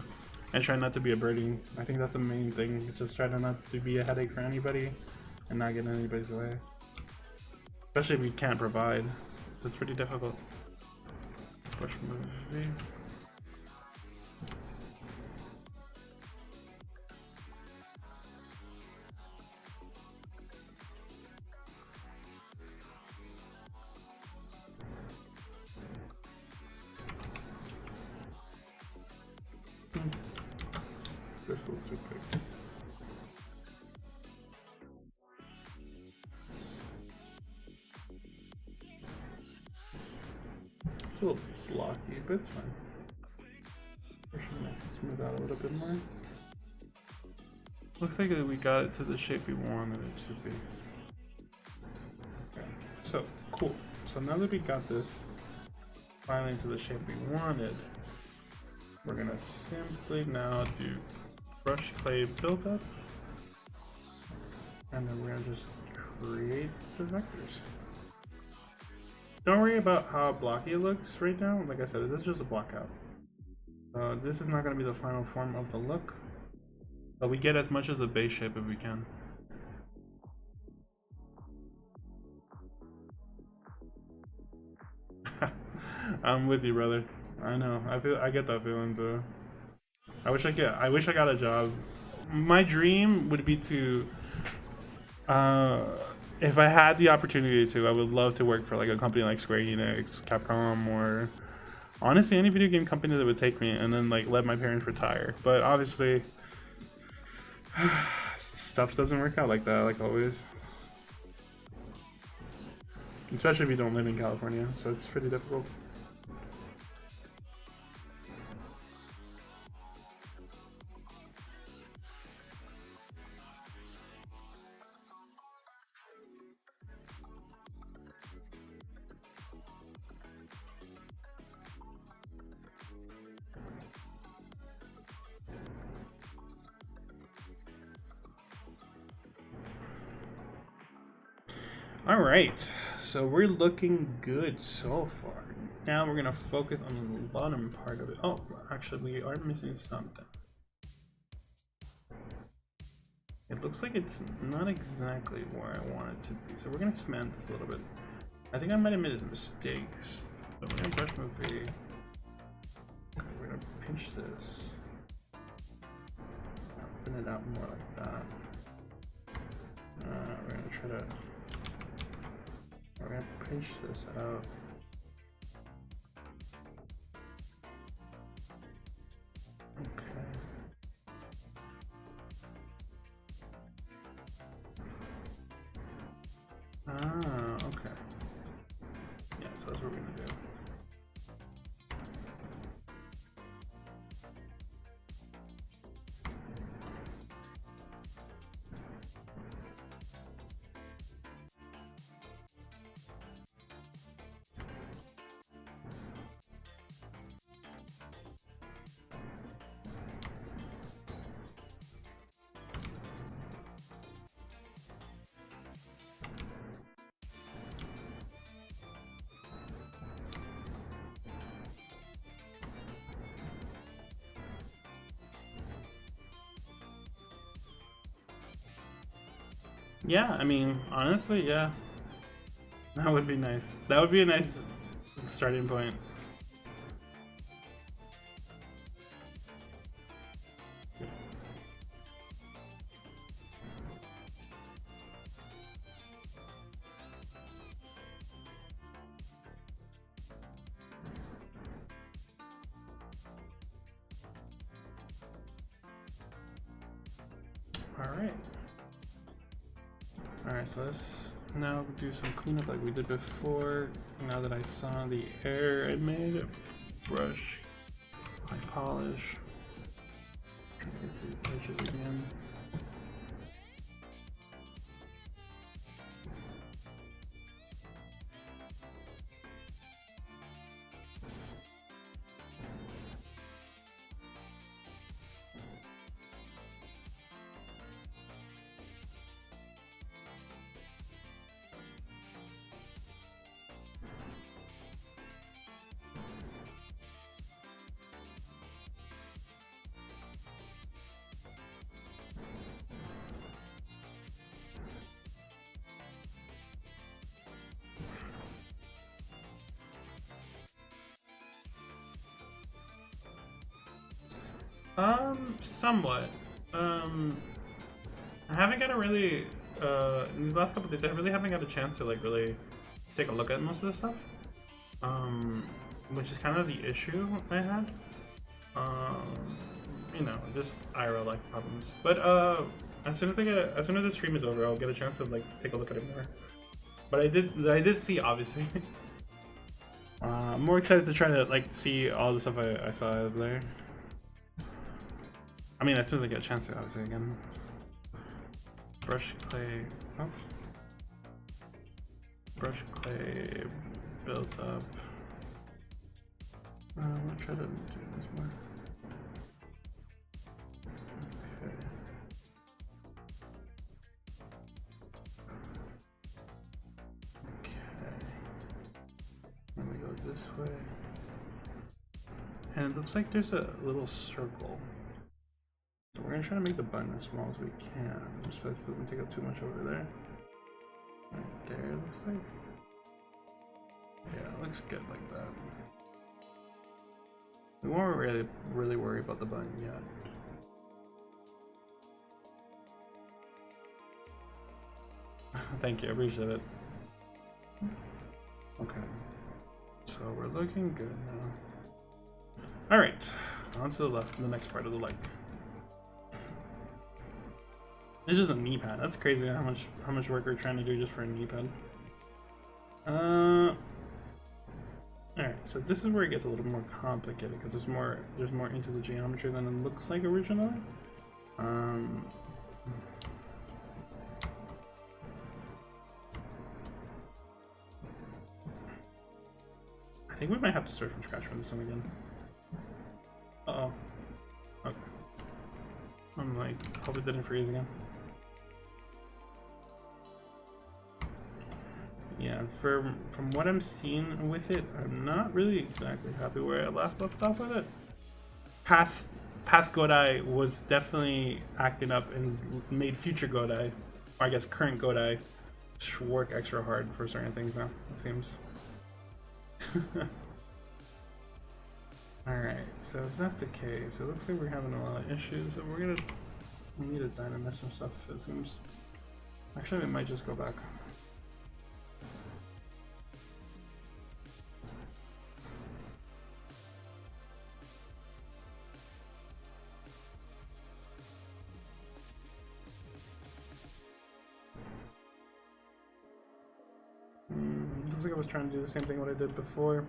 and try not to be a burden. I think that's the main thing. Just try to not to be a headache for anybody, and not get in anybody's way. Especially if you can't provide. So it's pretty difficult. Brush movie. This looks too quick. It's a little blocky, but it's fine. Smooth out a little bit more. Looks like we got it to the shape we wanted it to be. Okay, so cool. So now that we got this finally to the shape we wanted, we're gonna simply now do brush clay buildup, and then we're gonna just create the vectors. Don't worry about how blocky it looks right now. Like I said, this is just a blockout. This is not going to be the final form of the look, but we get as much of the base shape as we can. I'm with you, brother. I know. I get that feeling too. I wish I got a job. My dream would be to if I had the opportunity to, I would love to work for like a company like Square Enix, Capcom, or honestly any video game company that would take me and then like let my parents retire. But obviously stuff doesn't work out like that, like always. Especially if you don't live in California, so it's pretty difficult. Alright, so we're looking good so far. Now we're gonna focus on the bottom part of it. Oh, actually we are missing something. It looks like it's not exactly where I want it to be, so we're gonna expand this a little bit. I think I might have made a mistake. So we're gonna brush movie. We're gonna pinch this. Open it out more like that. We're gonna try to. We're gonna pinch this out. Okay. Ah, okay. Yeah, so that's what we're gonna do. Yeah, I mean, honestly, yeah. That would be nice. That would be a nice starting point. Alright. Alright, so let's now do some cleanup like we did before. Now that I saw the error I made, brush, high polish, try to get these edges again. Somewhat. I haven't got a really, in these last couple days, I really haven't got a chance to like really take a look at most of this stuff. Which is kind of the issue I had. You know, just IRL like problems. But as soon as the stream is over, I'll get a chance to like take a look at it more. But I did see, obviously. I'm more excited to try to like see all the stuff I saw over there. I mean, as soon as I get a chance to, obviously, again. Brush clay. Oh. Brush clay built up. I'm gonna try to do this more. Okay. Okay. Let me go this way. And it looks like there's a little circle. So we're gonna try to make the button as small as we can, so it doesn't take up too much over there. Right there, it looks like. Yeah, it looks good like that. We won't really worry about the button yet. Thank you, I appreciate it. Okay, so we're looking good now. All right, on to the left, the next part of the leg. It's just a knee pad. That's crazy how much work we're trying to do just for a knee pad. Alright, so this is where it gets a little more complicated because there's more into the geometry than it looks like originally. I think we might have to start from scratch for this one again. Uh-oh. Okay. I'm like, hope it didn't freeze again. Yeah, from what I'm seeing with it, I'm not really exactly happy where I left off with it. Past Godai was definitely acting up and made future Godai, or I guess current Godai, work extra hard for certain things now, it seems. Alright, so if that's the case, it looks like we're having a lot of issues, so we need to dynamize some stuff, it seems. Actually, we might just go back. Looks like I was trying to do the same thing what I did before.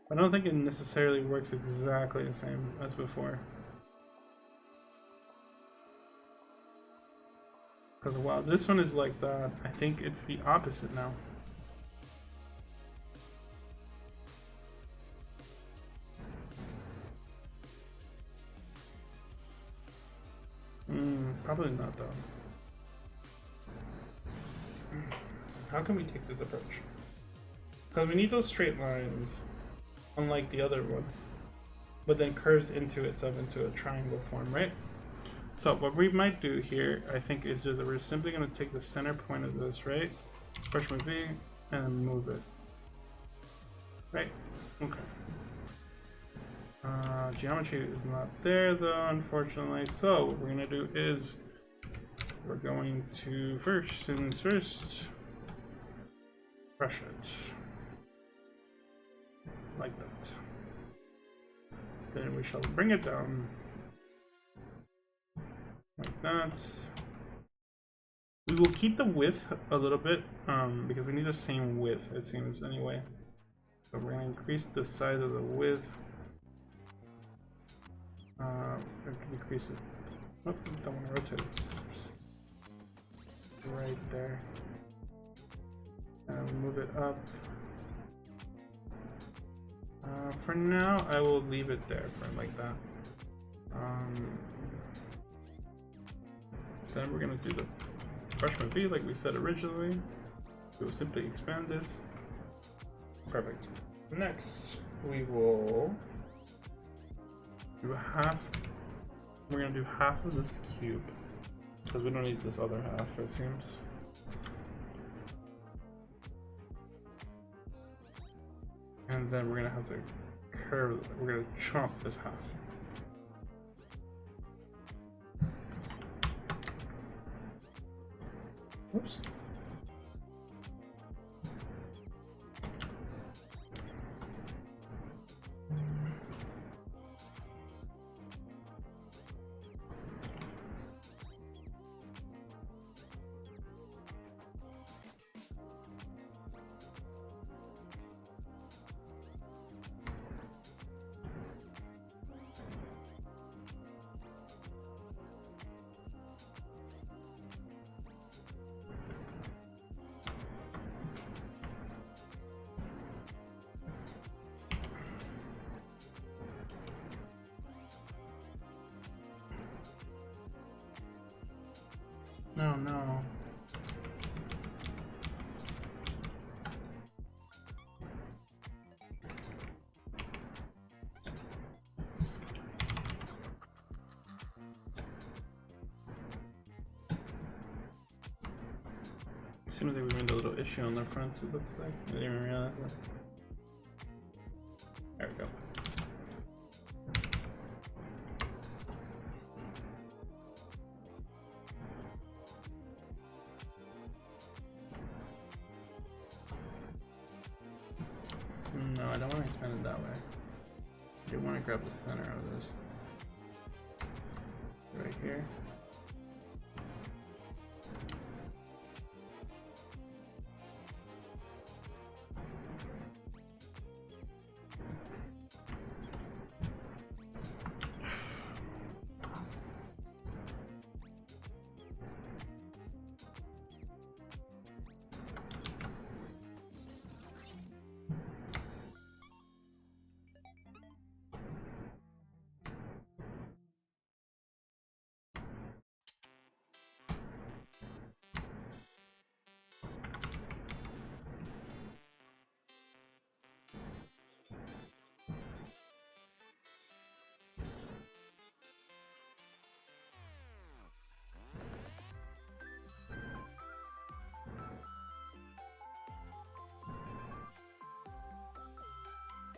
I don't think it necessarily works exactly the same as before. Because while this one is like that, I think it's the opposite now. Probably not though. How can we take this approach? Because we need those straight lines, unlike the other one, but then curves into itself into a triangle form, right? So what we might do here, I think, is just that we're simply going to take the center point of this, right? Brush with V, and then move it. Right? Okay. Geometry is not there though, unfortunately. So what we're going to do is we're going to first brush it like that. Then we shall bring it down like that. We will keep the width a little bit because we need the same width, it seems, anyway. So we're going to increase the size of the width. Increase it. Oh, don't want to rotate it. Right there. And move it up. For now, I will leave it there for like that. Then we're gonna do the brush with V like we said originally. We'll simply expand this. Perfect. Next, we will do half. We're gonna do half of this cube because we don't need this other half, it seems. And then we're gonna have to curve. We're gonna chomp this half. Oops. No, no. Seems like we made a little issue on the front, it looks like. I didn't even realize that. There we go. No, I don't want to expand it that way. I want to grab the center of this. Right here.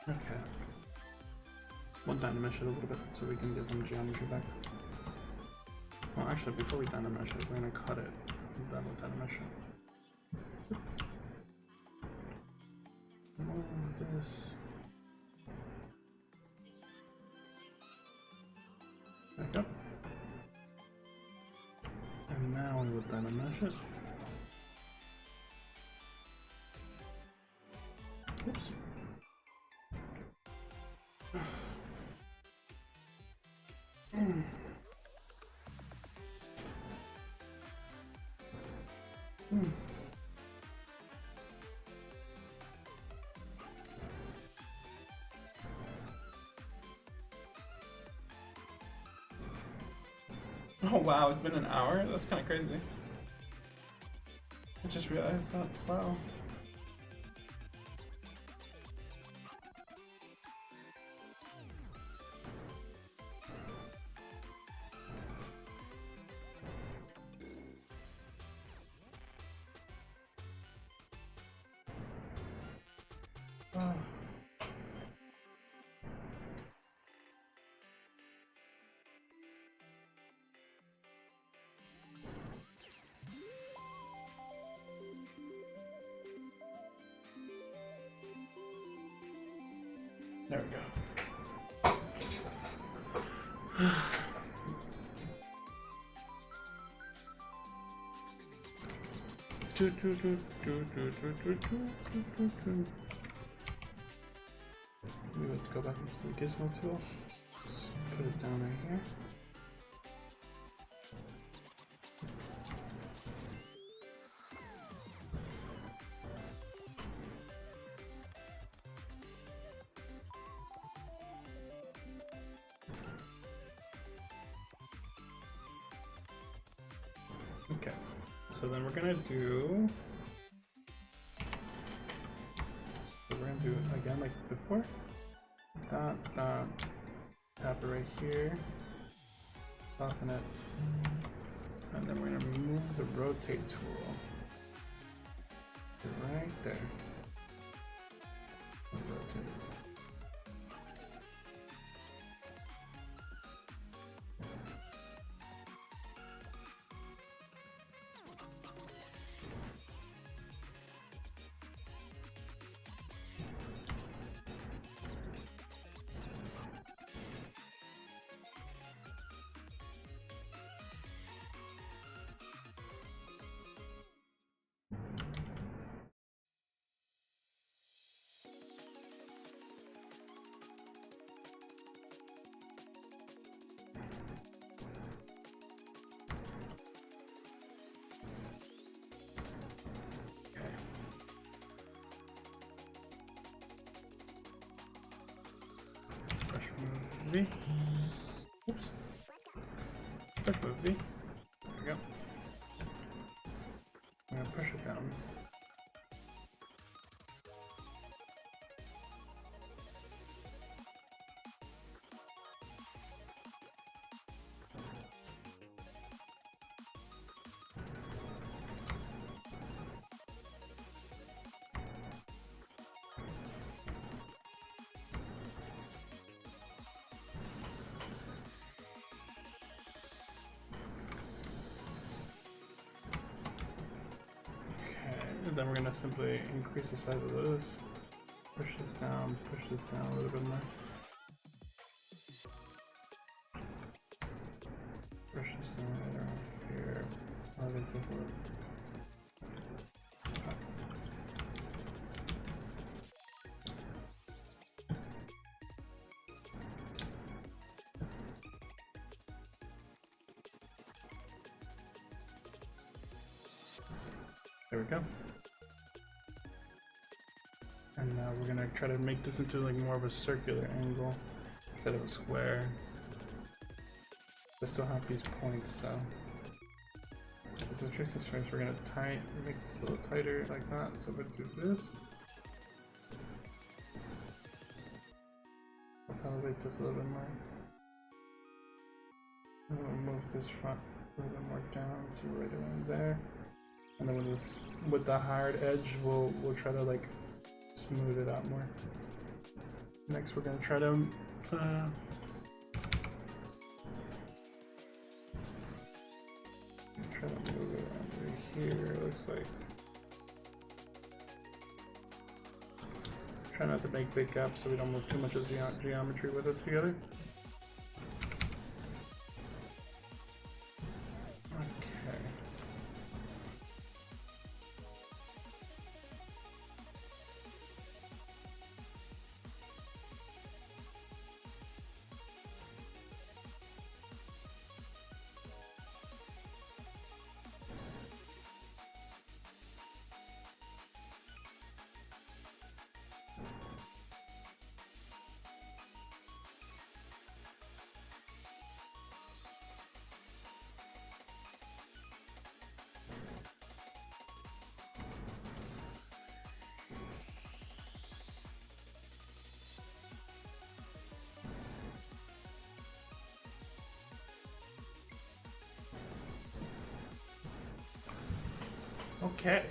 Okay. We'll dynamesh it a little bit so we can get some geometry back. Well, actually, before we dynamesh it, we're gonna cut it. Then we'll dynamesh it. Move this. Back up. And now we will dynamesh it. Oops. Oh wow, it's been an hour? That's kind of crazy. I just realized that. Wow. Wow. There we go. We would go back into the gizmo tool. Put it down right here. Okay, so then we're gonna do it again like before. Tap it right here, soften it, and then we're gonna move the rotate tool right there. Rotate it. V. Oops. Push move V. There we go. I'm gonna push it down. And then we're going to simply increase the size of those. Push this down a little bit more. Push this down right around here. I think this will work. There we go. And now we're gonna try to make this into like more of a circular angle instead of a square. I still have these points, so this is tricky. First, we're gonna make this a little tighter like that. So we'll do this. I'll elevate this a little bit more. And we'll move this front a little bit more down to right around there. And then with the hard edge, we'll try to like smooth it out more. Next, we're gonna try to move it around right here. It looks like. Try not to make big gaps so we don't move too much of the geometry with it together. Okay.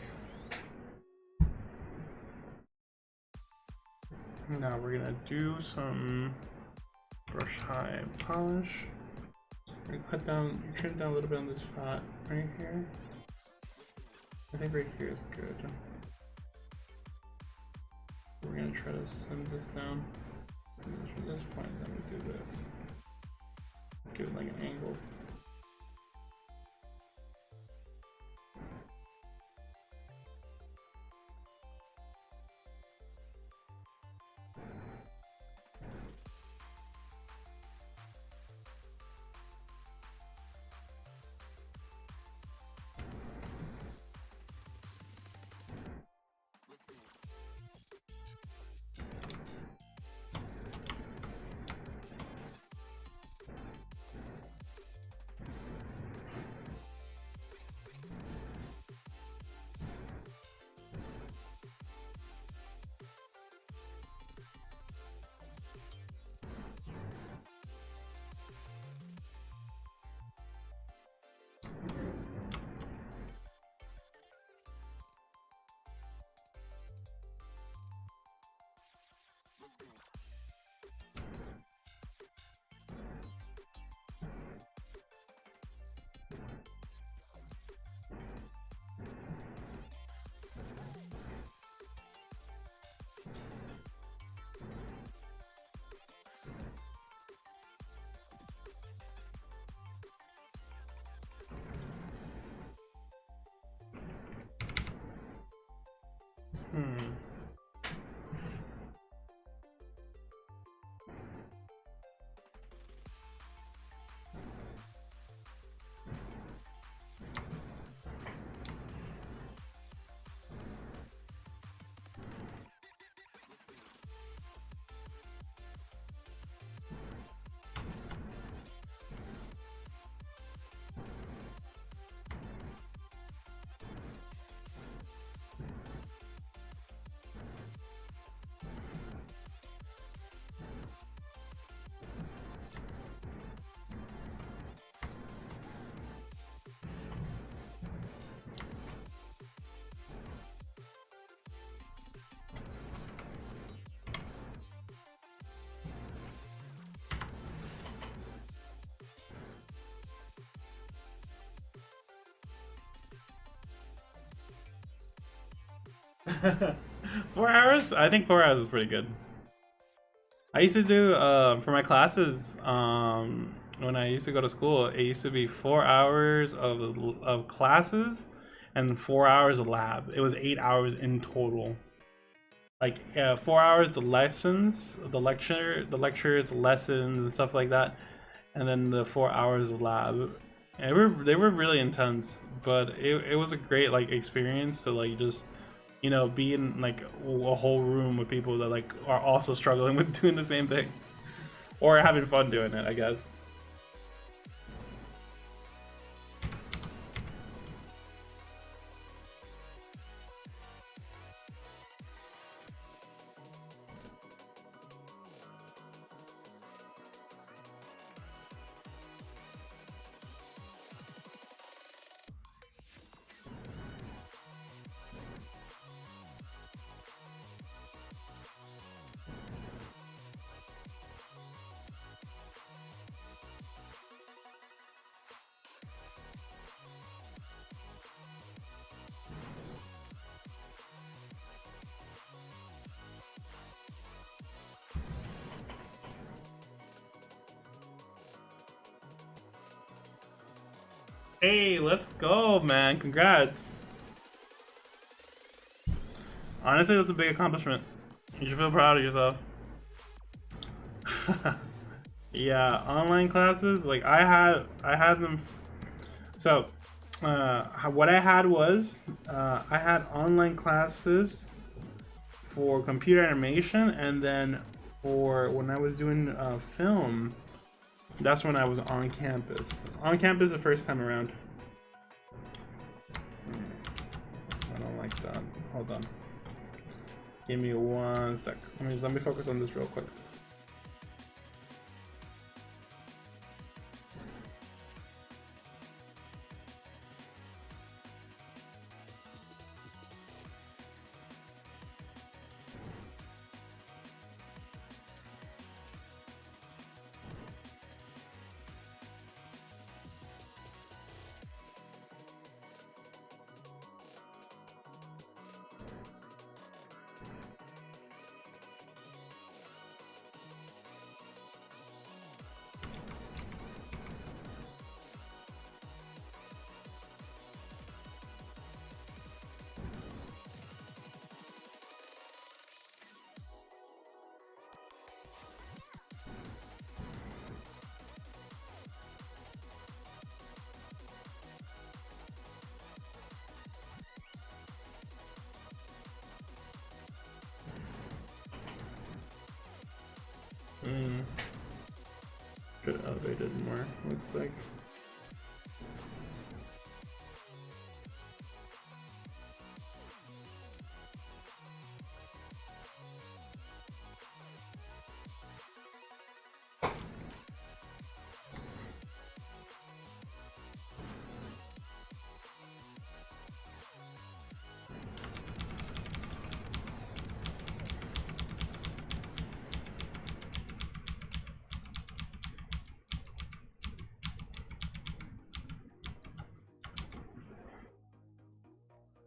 Now we're gonna do some brush high polish. We're gonna cut down, trim down a little bit on this fat right here. I think right here is good. We're gonna try to send this down. And from this point, then we do this. Give it like an angle. Four hours? I think 4 hours is pretty good. I used to do for my classes when I used to go to school. It used to be 4 hours of classes and 4 hours of lab. It was 8 hours in total. Like 4 hours the lessons, the lectures, the lessons and stuff like that, and then the 4 hours of lab. And they were really intense, but it was a great like experience to like just, you know, be in like a whole room with people that like are also struggling with doing the same thing or having fun doing it, I guess. Hey, let's go, man. Congrats. Honestly, that's a big accomplishment. You should feel proud of yourself. Yeah, online classes, like I had them. So, what I had was, I had online classes for computer animation, and then for when I was doing film, that's when I was on campus. On campus the first time around. I don't like that. Hold on. Give me 1 sec. Let me focus on this real quick. Could have elevated more, looks like.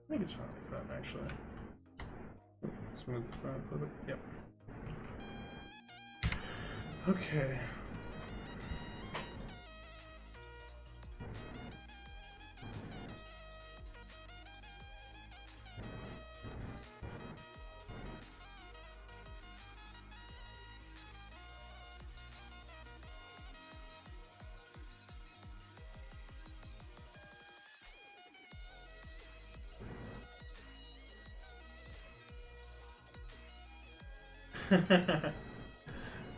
I think it's fine like that, actually. Smooth this out a little bit. Yep. Okay.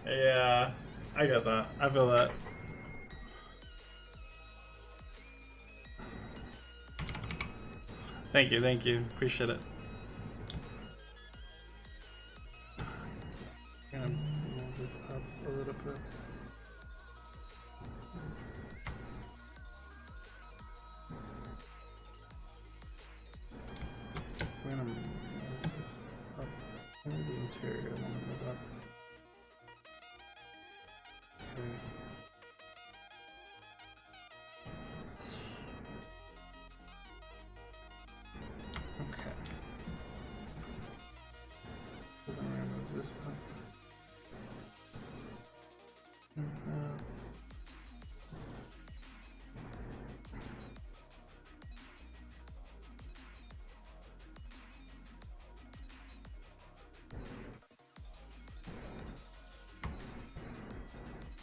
Yeah, I get that. I feel that. Thank you. Appreciate it. Gonna move this up a little bit. We're gonna move this up. Maybe the interior, I want to move up. Okay. Okay. So then we're gonna move this up.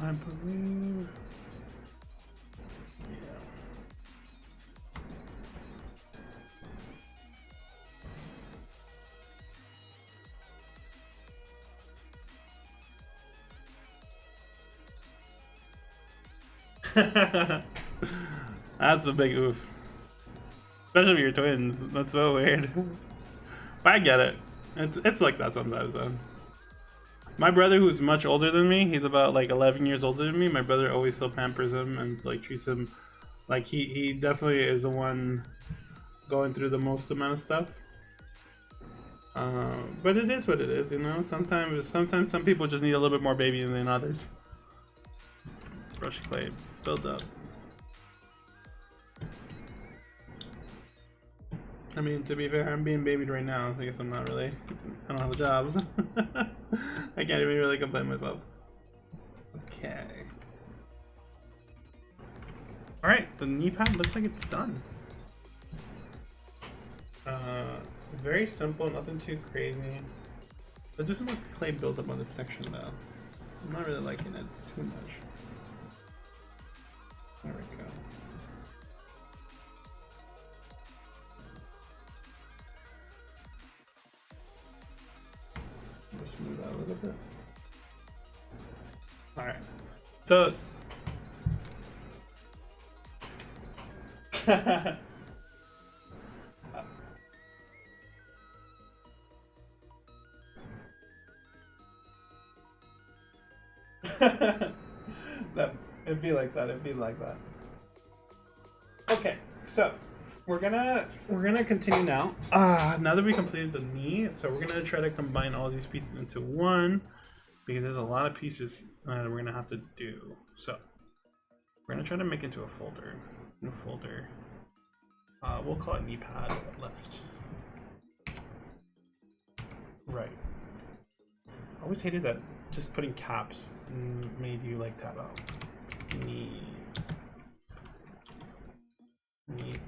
I believe. Yeah. That's a big oof. Especially if you're twins. That's so weird. But I get it. It's like that sometimes though. My brother, who's much older than me, he's about like 11 years older than me. My brother always still pampers him and like treats him like he definitely is the one going through the most amount of stuff. But it is what it is, you know. Sometimes some people just need a little bit more baby than others. Brush clay, build up. I mean, to be fair, I'm being babied right now. I guess I'm not really. I don't have the jobs. I can't even really complain myself. Okay. Alright, the knee pad looks like it's done. Very simple, nothing too crazy. Let's do some more clay buildup on this section though. I'm not really liking it too much. There we go. Just move that a little bit. Alright. So it'd be like that, Okay, so we're gonna continue now. Now that we completed the knee, so we're gonna try to combine all these pieces into one because there's a lot of pieces that we're gonna have to do. So we're gonna try to make it into a folder. New folder. We'll call it knee pad left. Right. I always hated that just putting caps made you like tab out. Knee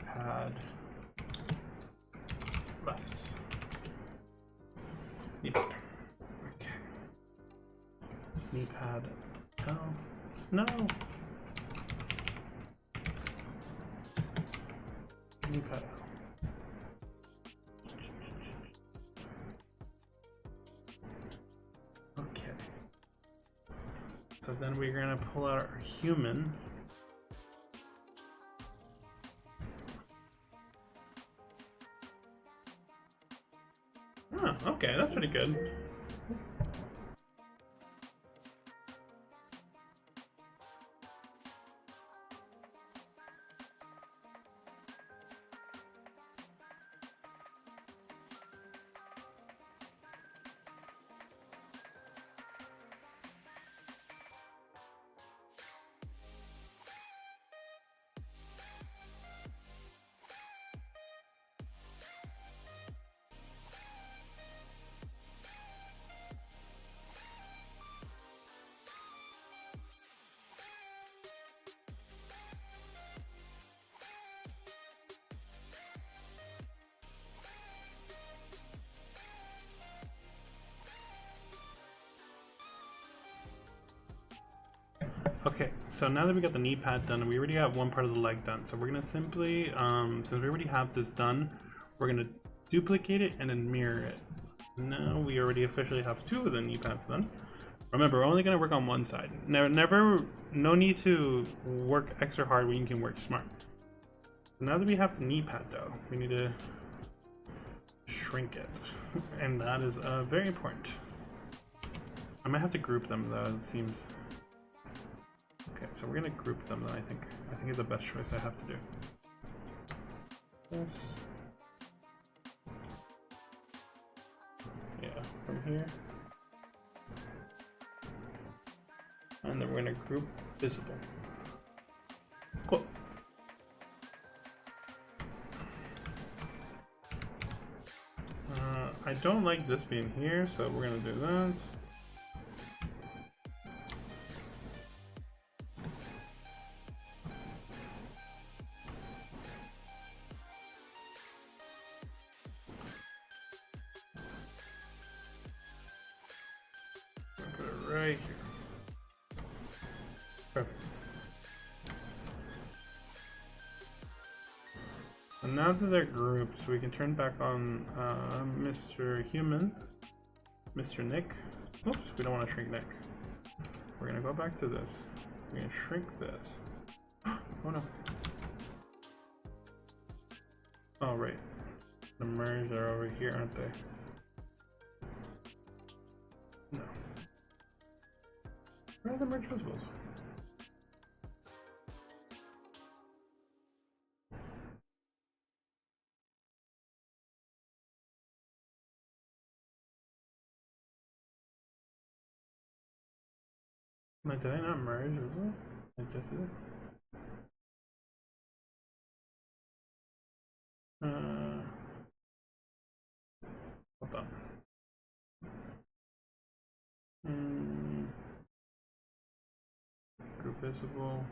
pad left. Knee pad. Okay. Knee pad. Oh no. Knee pad out. Okay. So then we're gonna pull out our human. Oh, okay, that's pretty good. Okay, so now that we got the knee pad done, we already have one part of the leg done. So we're gonna simply, since we already have this done, we're gonna duplicate it and then mirror it. Now we already officially have two of the knee pads done. Remember, we're only gonna work on one side. No need to work extra hard when you can work smart. Now that we have the knee pad though, we need to shrink it. And that is very important. I might have to group them though, it seems. Okay, so we're gonna group them then, I think it's the best choice I have to do. Yeah, from here. And then we're gonna group visible. Cool. I don't like this being here, so we're gonna do that. Right here. Perfect. And now that they're grouped, we can turn back on Mr. Human, Mr. Nick. Oops, we don't want to shrink Nick. We're gonna go back to this. We're gonna shrink this. Oh no. Oh right. The merge are over here, aren't they? No. Where are the merge visibles? Did I not merge visible? I just did. Hold on. Group visible.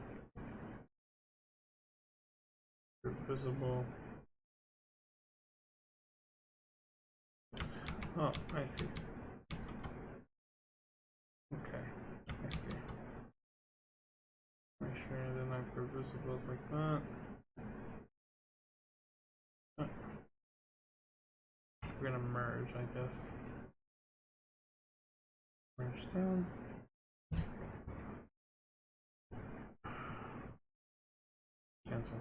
Group visible. Oh, I see. Okay, I see. Make sure they're not group visibles like that. Oh. We're gonna merge, I guess. Merge down. Cancel.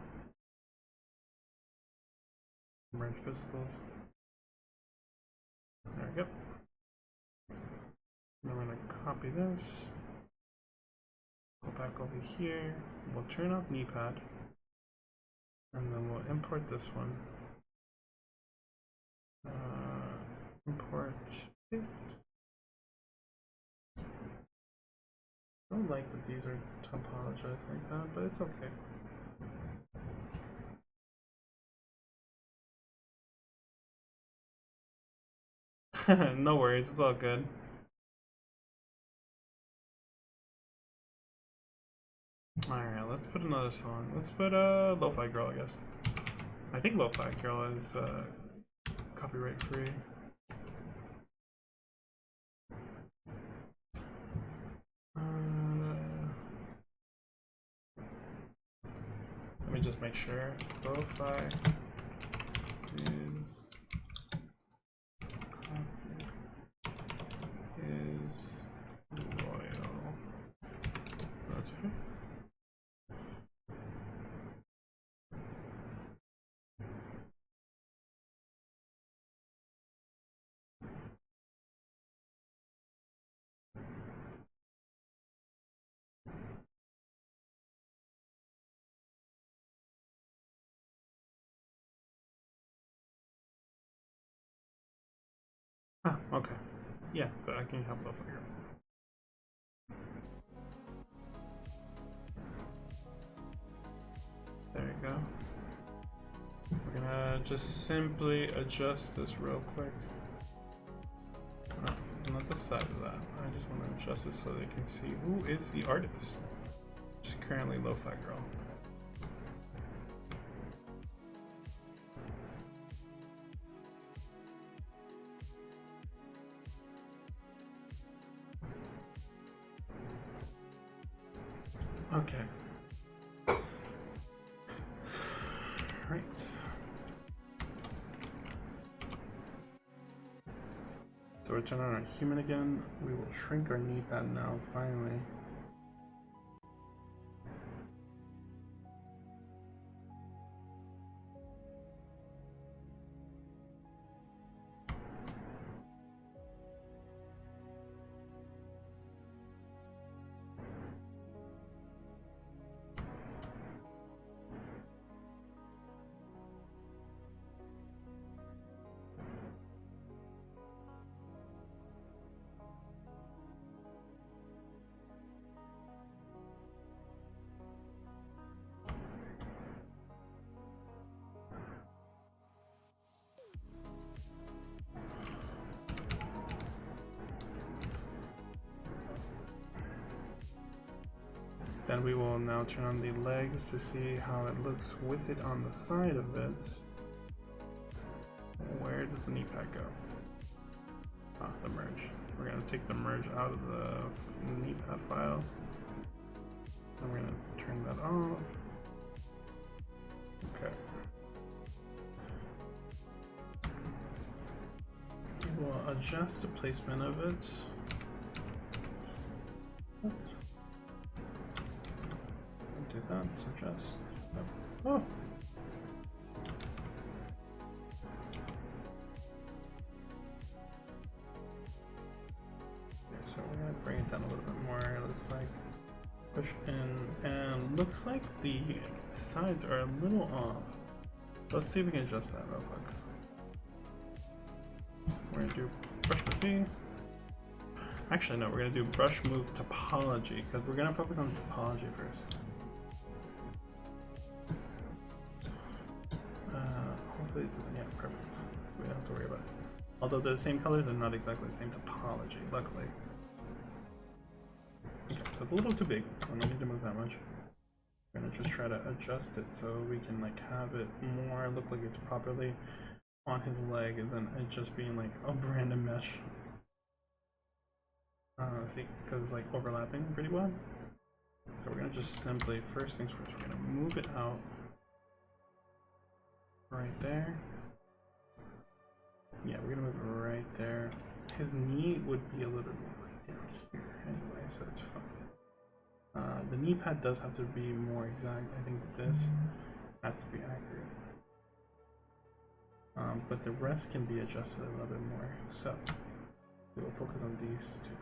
Merge visibles. There we go. Then we're gonna copy this. Go back over here. We'll turn off knee pad. And then we'll import this one. Import this. I don't like that these are topologized like that, but it's okay. No worries, it's all good. Alright, let's put another song. Let's put Lo-Fi Girl, I guess. I think Lo-Fi Girl is copyright free. Let me just make sure. Lo-Fi is royal Ah, okay. Yeah, so I can have both of you. There you go. We're gonna just simply adjust this real quick. No, not the side of that. I just want to adjust it so they can see who is the artist. Which is currently Lo-Fi Girl. Okay. Right. So we're turning on our human again. We will shrink our knee pad now, finally. Then we will now turn on the legs to see how it looks with it on the side of it. Where does the knee pad go? Ah, the merge. We're going to take the merge out of the knee pad file. And we're going to turn that off. Okay. We will adjust the placement of it. Oops. Do that, adjust. Oh! Okay, so we're gonna bring it down a little bit more. It looks like push in, and looks like the sides are a little off. Let's see if we can adjust that real quick. We're gonna do brush move B. Actually, no, we're gonna do brush move topology because we're gonna focus on topology first. Hopefully it doesn't, yeah, perfect. We don't have to worry about it. Although they're the same colors and not exactly the same topology, luckily. Okay, so it's a little too big. I don't need to move that much. I'm gonna just try to adjust it so we can like have it more look like it's properly on his leg and then it just being like a random mesh. See, because it's like overlapping pretty well. So we're gonna just simply, first things first, we're gonna move it out. Right there. Yeah, we're gonna move it right there. His knee would be a little bit more like down here anyway, so it's fine. The knee pad does have to be more exact. I think this has to be accurate. But the rest can be adjusted a little bit more. So we will focus on these two.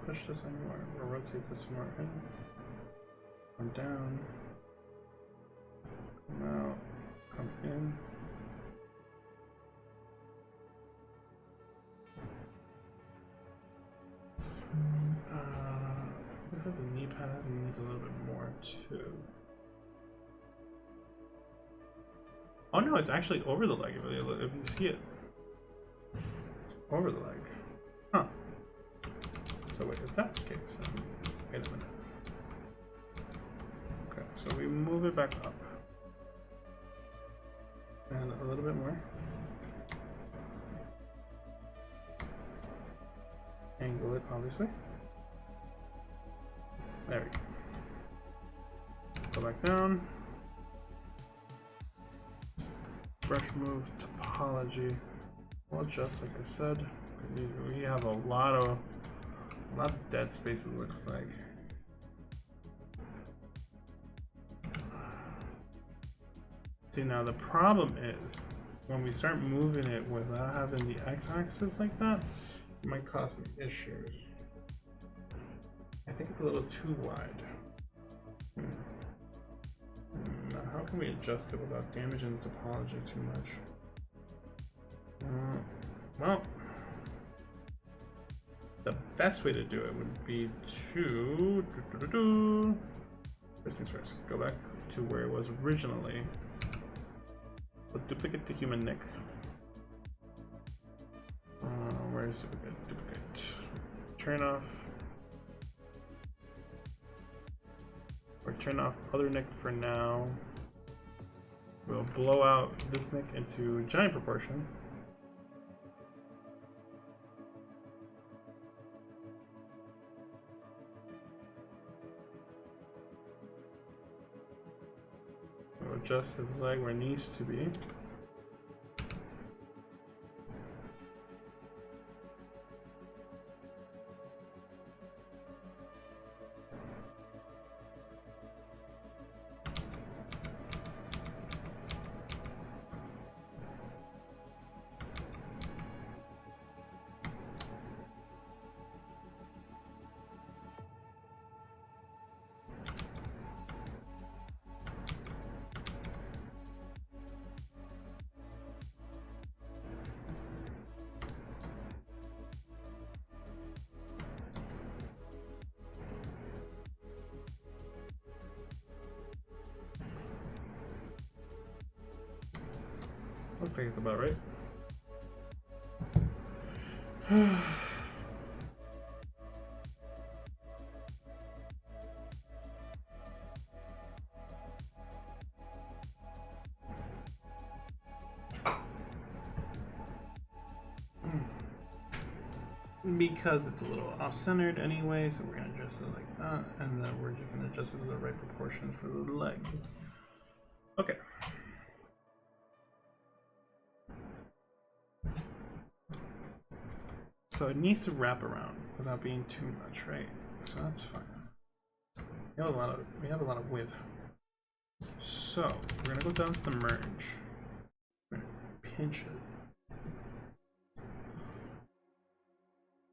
Push this anymore, or rotate this more in, come down, come out, come in. Looks like the knee pad needs a little bit more too. Oh no, it's actually over the leg if you see it. Over the leg. Huh. So wait, if that's the case, then wait a minute. Okay, so we move it back up. And a little bit more. Angle it, obviously. There we go. Go back down. Brush move topology. We'll adjust, like I said. We have a lot of dead space, it looks like. See, now the problem is when we start moving it without having the x-axis like that, it might cause some issues. I think it's a little too wide. Now, how can we adjust it without damaging the topology too much? Well, the best way to do it would be to first things first, go back to where it was originally. We'll duplicate the human neck. Where's duplicate? Duplicate. Turn off. Or turn off other neck for now. We'll blow out this neck into giant proportion. We'll adjust his leg where it needs to be. I think it's about right. Because it's a little off-centered anyway, so we're gonna adjust it like that, and then we're just gonna adjust it to the right proportions for the leg. Okay. So it needs to wrap around without being too much, right? So that's fine. We have a lot of width. So we're gonna go down to the merge. We're gonna pinch it.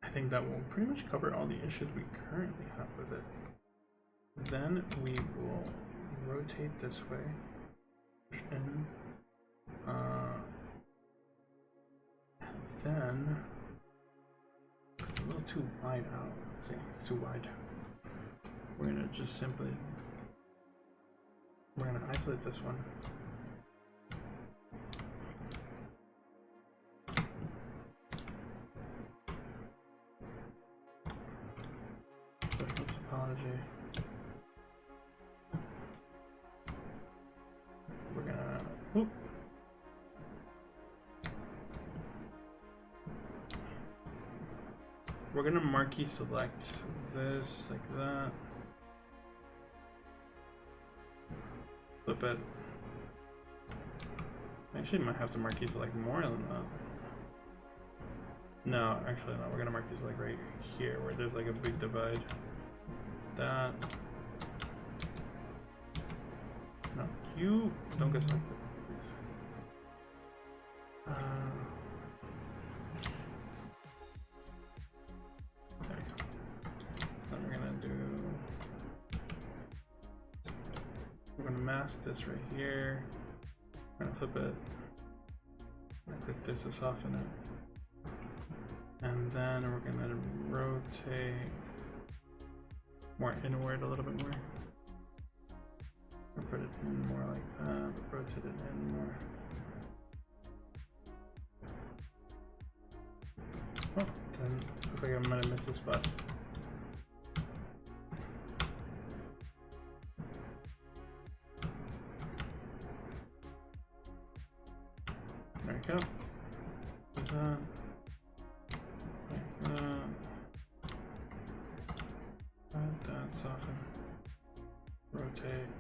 I think that will pretty much cover all the issues we currently have with it. Then we will rotate this way, push in, then it's a little too wide out. See, it's too wide. We're gonna just simply, we're gonna isolate this one. Topology. We're gonna, whoop. We're gonna marquee select this like that. Flip it. Actually, might have to marquee select more than that. No, actually no. We're gonna marquee select right here where there's like a big divide. That. No, you don't get selected, please. There we go. Then we're gonna mask this right here. We're gonna flip it. I'm gonna click this to soften it. And then we're gonna rotate more inward a little bit more. I'll put it in more like that, but rotate it in more. Oh, then looks like I might have missed a spot. There we go. Like that. Like that. Like that. Soften. Rotate.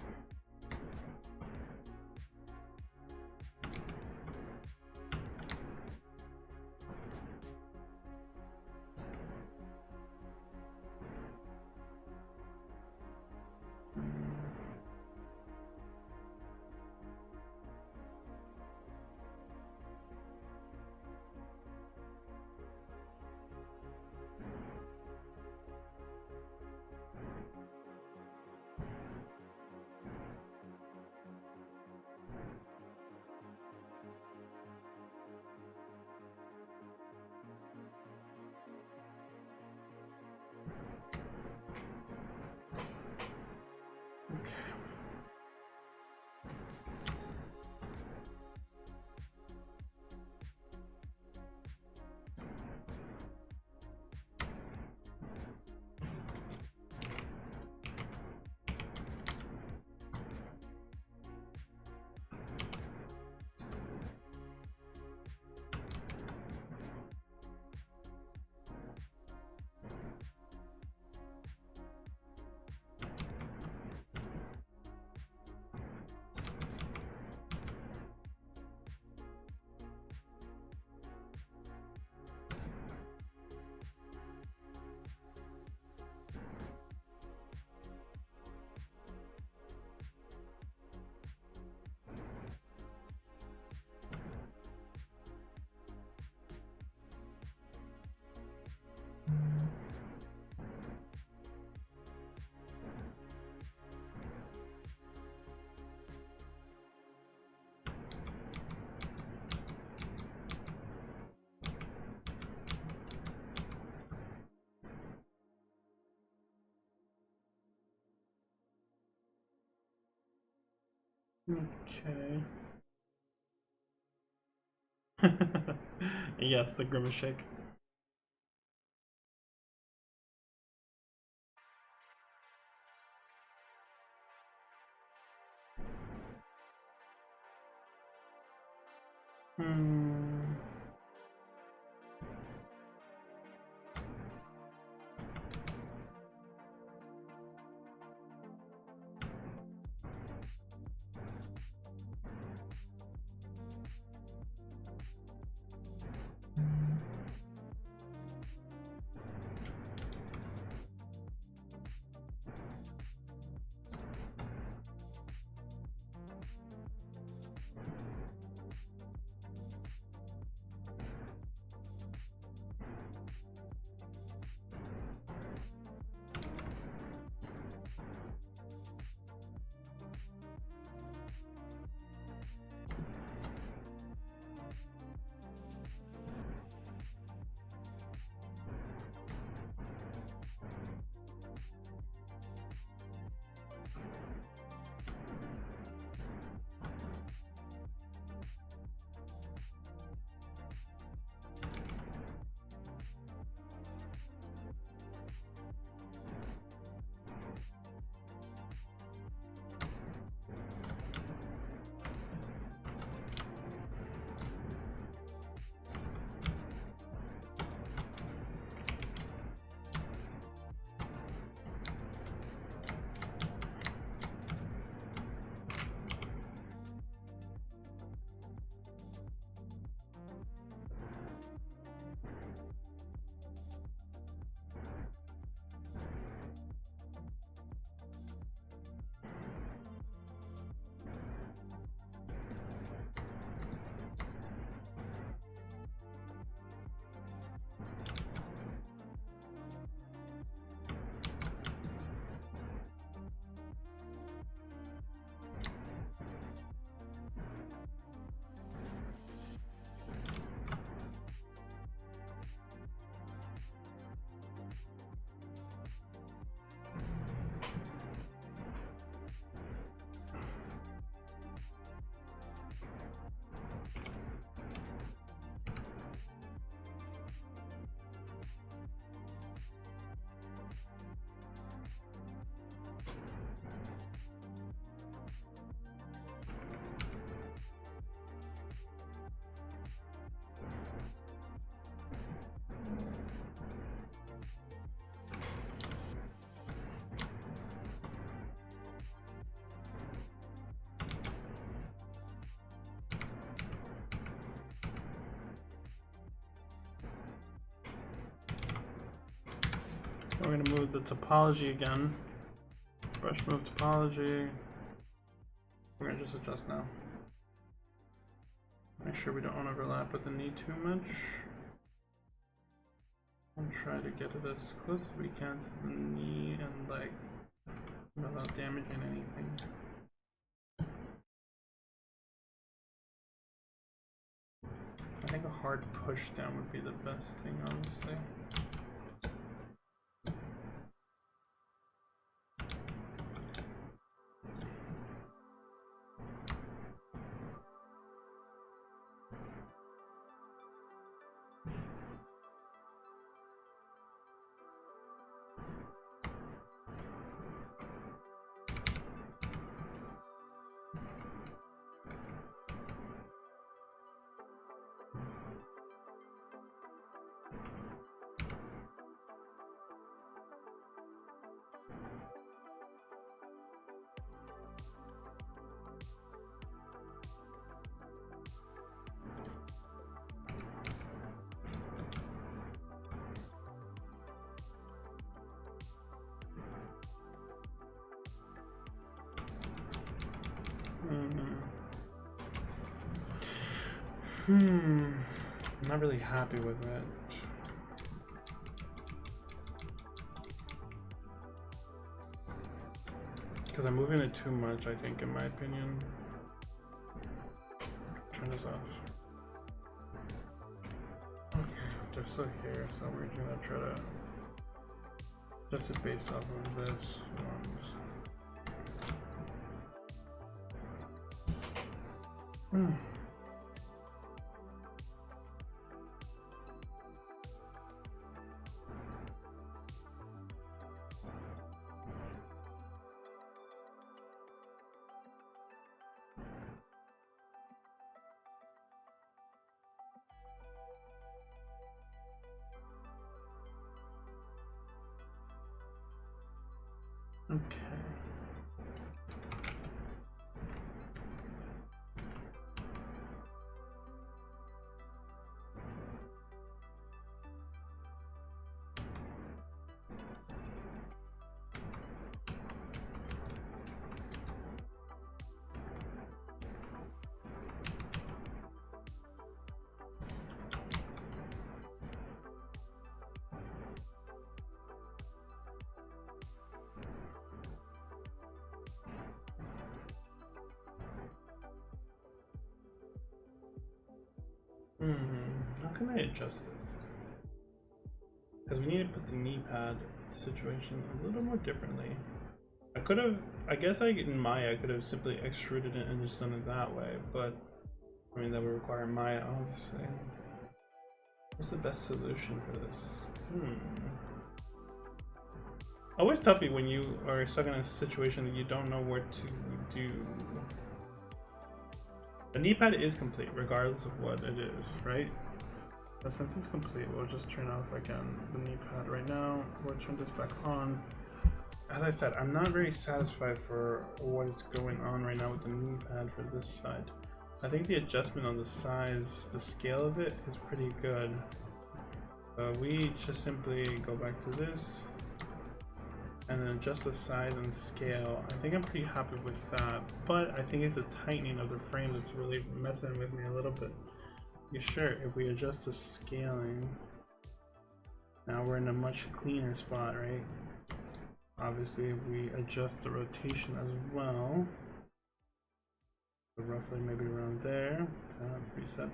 Okay. Yes, the grimace shake. We're going to move the topology again. Brush move topology. We're going to just adjust now. Make sure we don't overlap with the knee too much. And try to get it as close as we can to the knee and leg without damaging anything. I think a hard push down would be the best thing, honestly. I'm not really happy with it. Because I'm moving it too much, I think, in my opinion. Turn this off. Okay, they're still here, so we're gonna try to adjust it based off of this one. Hmm. Okay. How can I adjust this? Because we need to put the knee pad situation a little more differently. I could have, I guess in Maya I could have simply extruded it and just done it that way, but I mean that would require Maya obviously. What's the best solution for this? Always toughy when you are stuck in a situation that you don't know what to do. The knee pad is complete regardless of what it is, right? But since it's complete, we'll just turn off again the knee pad right now. We'll turn this back on. As I said, I'm not very satisfied for what is going on right now with the knee pad for this side. I think the adjustment on the size, the scale of it is pretty good. We just simply go back to this and then adjust the size and scale. I think I'm pretty happy with that, but I think it's the tightening of the frame that's really messing with me a little bit. Yeah, sure, if we adjust the scaling, now we're in a much cleaner spot, right? Obviously, if we adjust the rotation as well, so roughly maybe around there, reset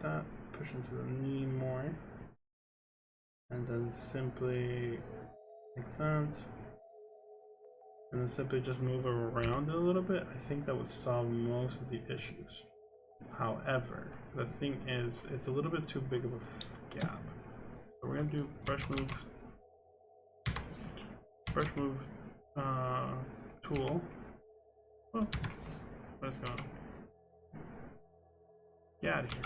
that, push into the knee more, and then simply like that, and then simply just move around it a little bit. I think that would solve most of the issues. However, the thing is, it's a little bit too big of a gap. So we're gonna do brush move tool. Oh, let's go. Get out of here.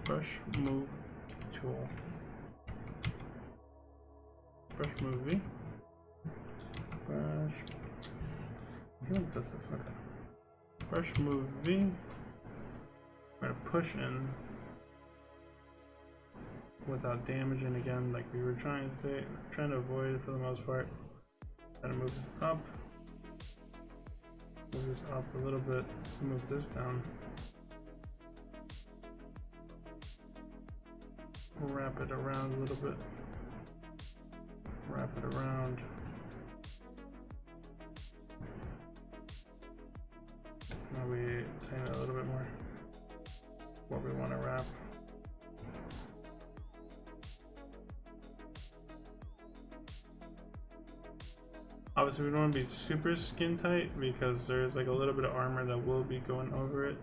Brush move tool. Brush move V. Brush. I think this is okay. Brush move V. We're gonna push in without damaging again, like we were trying to say, trying to avoid it for the most part. Trying to move this up. Move this up a little bit. Move this down. Wrap it around a little bit. Wrap it around. Now we tighten it a little bit more. What we want to wrap. Obviously we don't want to be super skin tight because there's like a little bit of armor that will be going over it.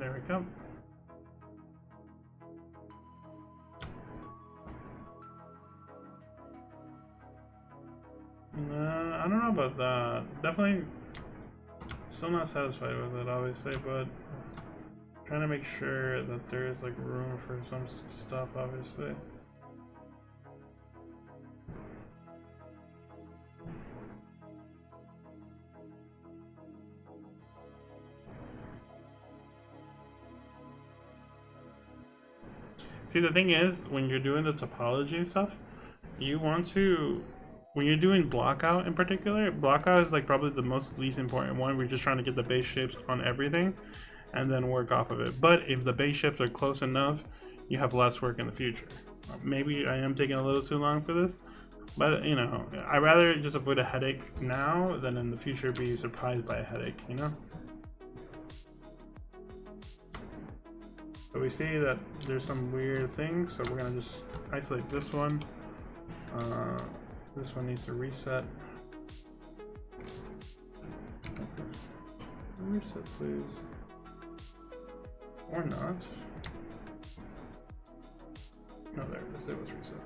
There we go. I don't know about that. Definitely still not satisfied with it, obviously, but trying to make sure that there is like room for some stuff, obviously. See, the thing is, when you're doing the topology stuff, you want to, when you're doing blockout in particular, blockout is like probably the most least important one. We're just trying to get the base shapes on everything and then work off of it. But if the base shapes are close enough, you have less work in the future. Maybe I am taking a little too long for this, but you know, I'd rather just avoid a headache now than in the future be surprised by a headache, you know? But we see that there's some weird things, so we're gonna just isolate this one. This one needs to reset. Reset, please. Or not. No, there it is. It was reset.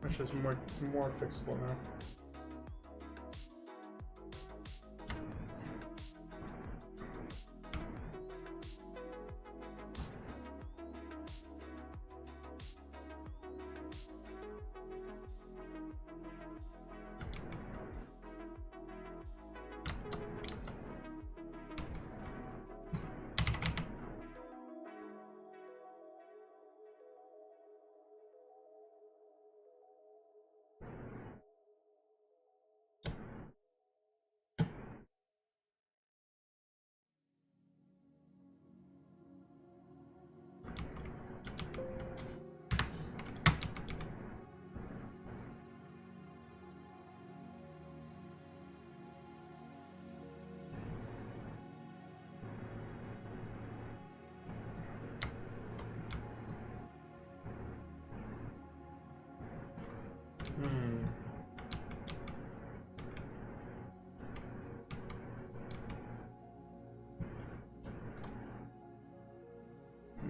Which is more fixable now.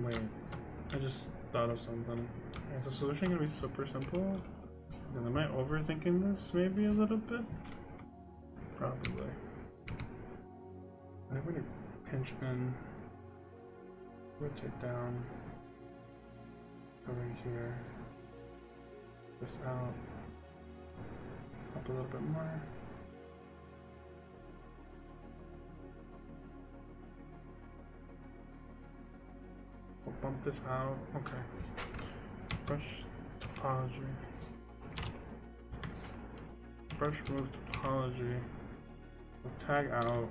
Wait, I just thought of something. Is the solution gonna be super simple? And am I overthinking this maybe a little bit? Probably. I'm gonna pinch in, rotate down, over here, this out, up a little bit more. We'll bump this out. Okay. Brush topology. Brush move topology. We'll tag out.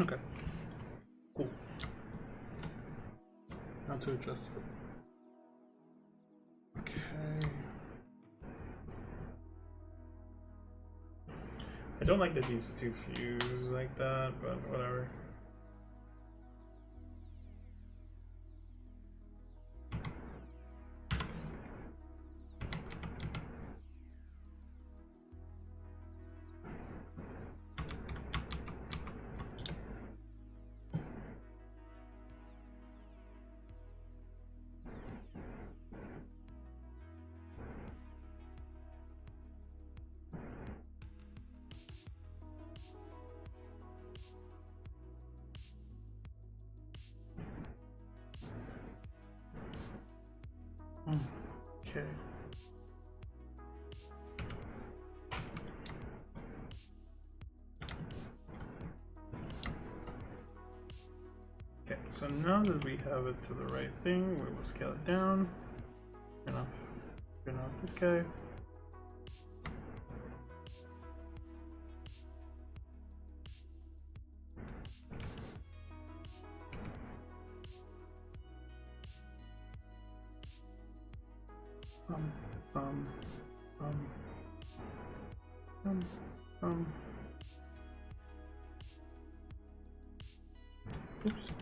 Okay. Cool. Now to adjust it. Okay. I don't like that these two fuse like that, but whatever. Okay. Okay, so now that we have it to the right thing, we will scale it down. Turn off this guy. Oops.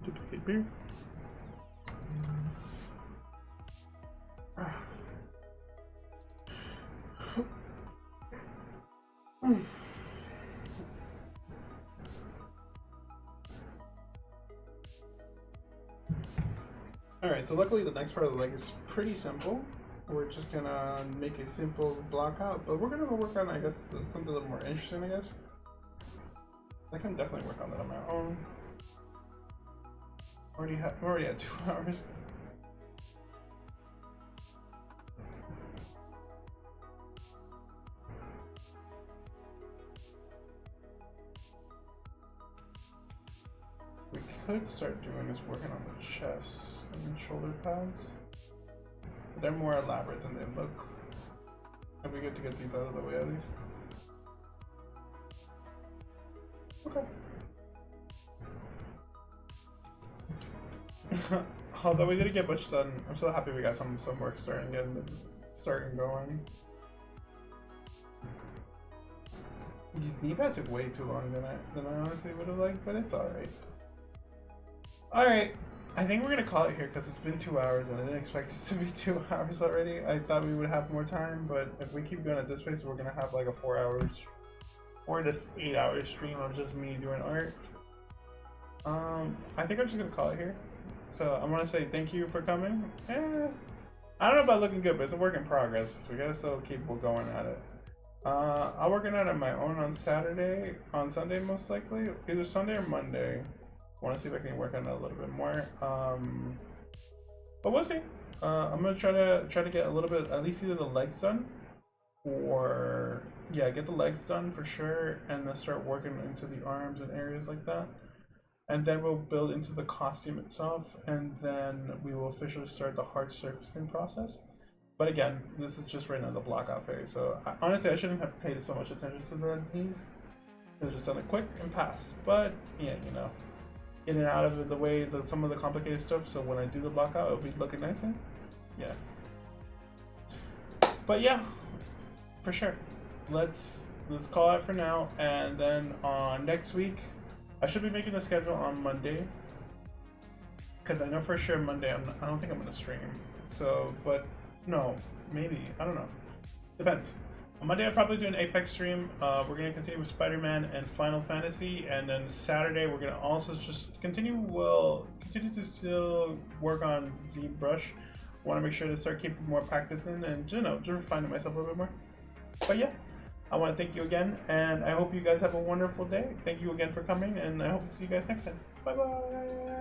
Duplicate beer. Alright, so luckily the next part of the leg is pretty simple. We're just gonna make a simple block out, but we're gonna work on, I guess, something a little more interesting, I guess. I can definitely work on that on my own. We already had 2 hours. We could start doing is working on the chest and shoulder pads. They're more elaborate than they look. It'd be good to get these out of the way at least. Okay. Although we didn't get much done, I'm so happy we got some work starting going. These knee pads took way too long than I honestly would have liked, but it's alright. Alright, I think we're gonna call it here because it's been 2 hours and I didn't expect it to be 2 hours already. I thought we would have more time, but if we keep going at this pace, we're gonna have like a 4 hours or just 8 hour stream of just me doing art. I think I'm just gonna call it here. So I want to say thank you for coming. I don't know about looking good, but it's a work in progress. We gotta still keep going at it. I'll work on it on my own on Sunday most likely, either Sunday or Monday. I want to see if I can work on it a little bit more. But we'll see. I'm gonna try to get a little bit, at least either the legs done, or yeah, get the legs done for sure, and then start working into the arms and areas like that. And then we'll build into the costume itself, and then we will officially start the hard surfacing process. But again, this is just right now the blockout phase, so honestly I shouldn't have paid so much attention to the knees. Could have just done it quick and pass. But yeah, you know, getting out of the way some of the complicated stuff. So when I do the blockout, it'll be looking nice. And yeah. But yeah, for sure. Let's call it for now, and then on next week, I should be making the schedule on Monday. Because I know for sure Monday, I don't think I'm going to stream. So, but no, maybe. I don't know. Depends. On Monday, I'll probably do an Apex stream. We're going to continue with Spider-Man and Final Fantasy. And then Saturday, we're going to also just continue to still work on ZBrush. Want to make sure to start keeping more practice in and, you know, just refining myself a little bit more. But yeah, I want to thank you again. And I hope you guys have a wonderful day. Thank you again for coming. And I hope to see you guys next time. Bye-bye.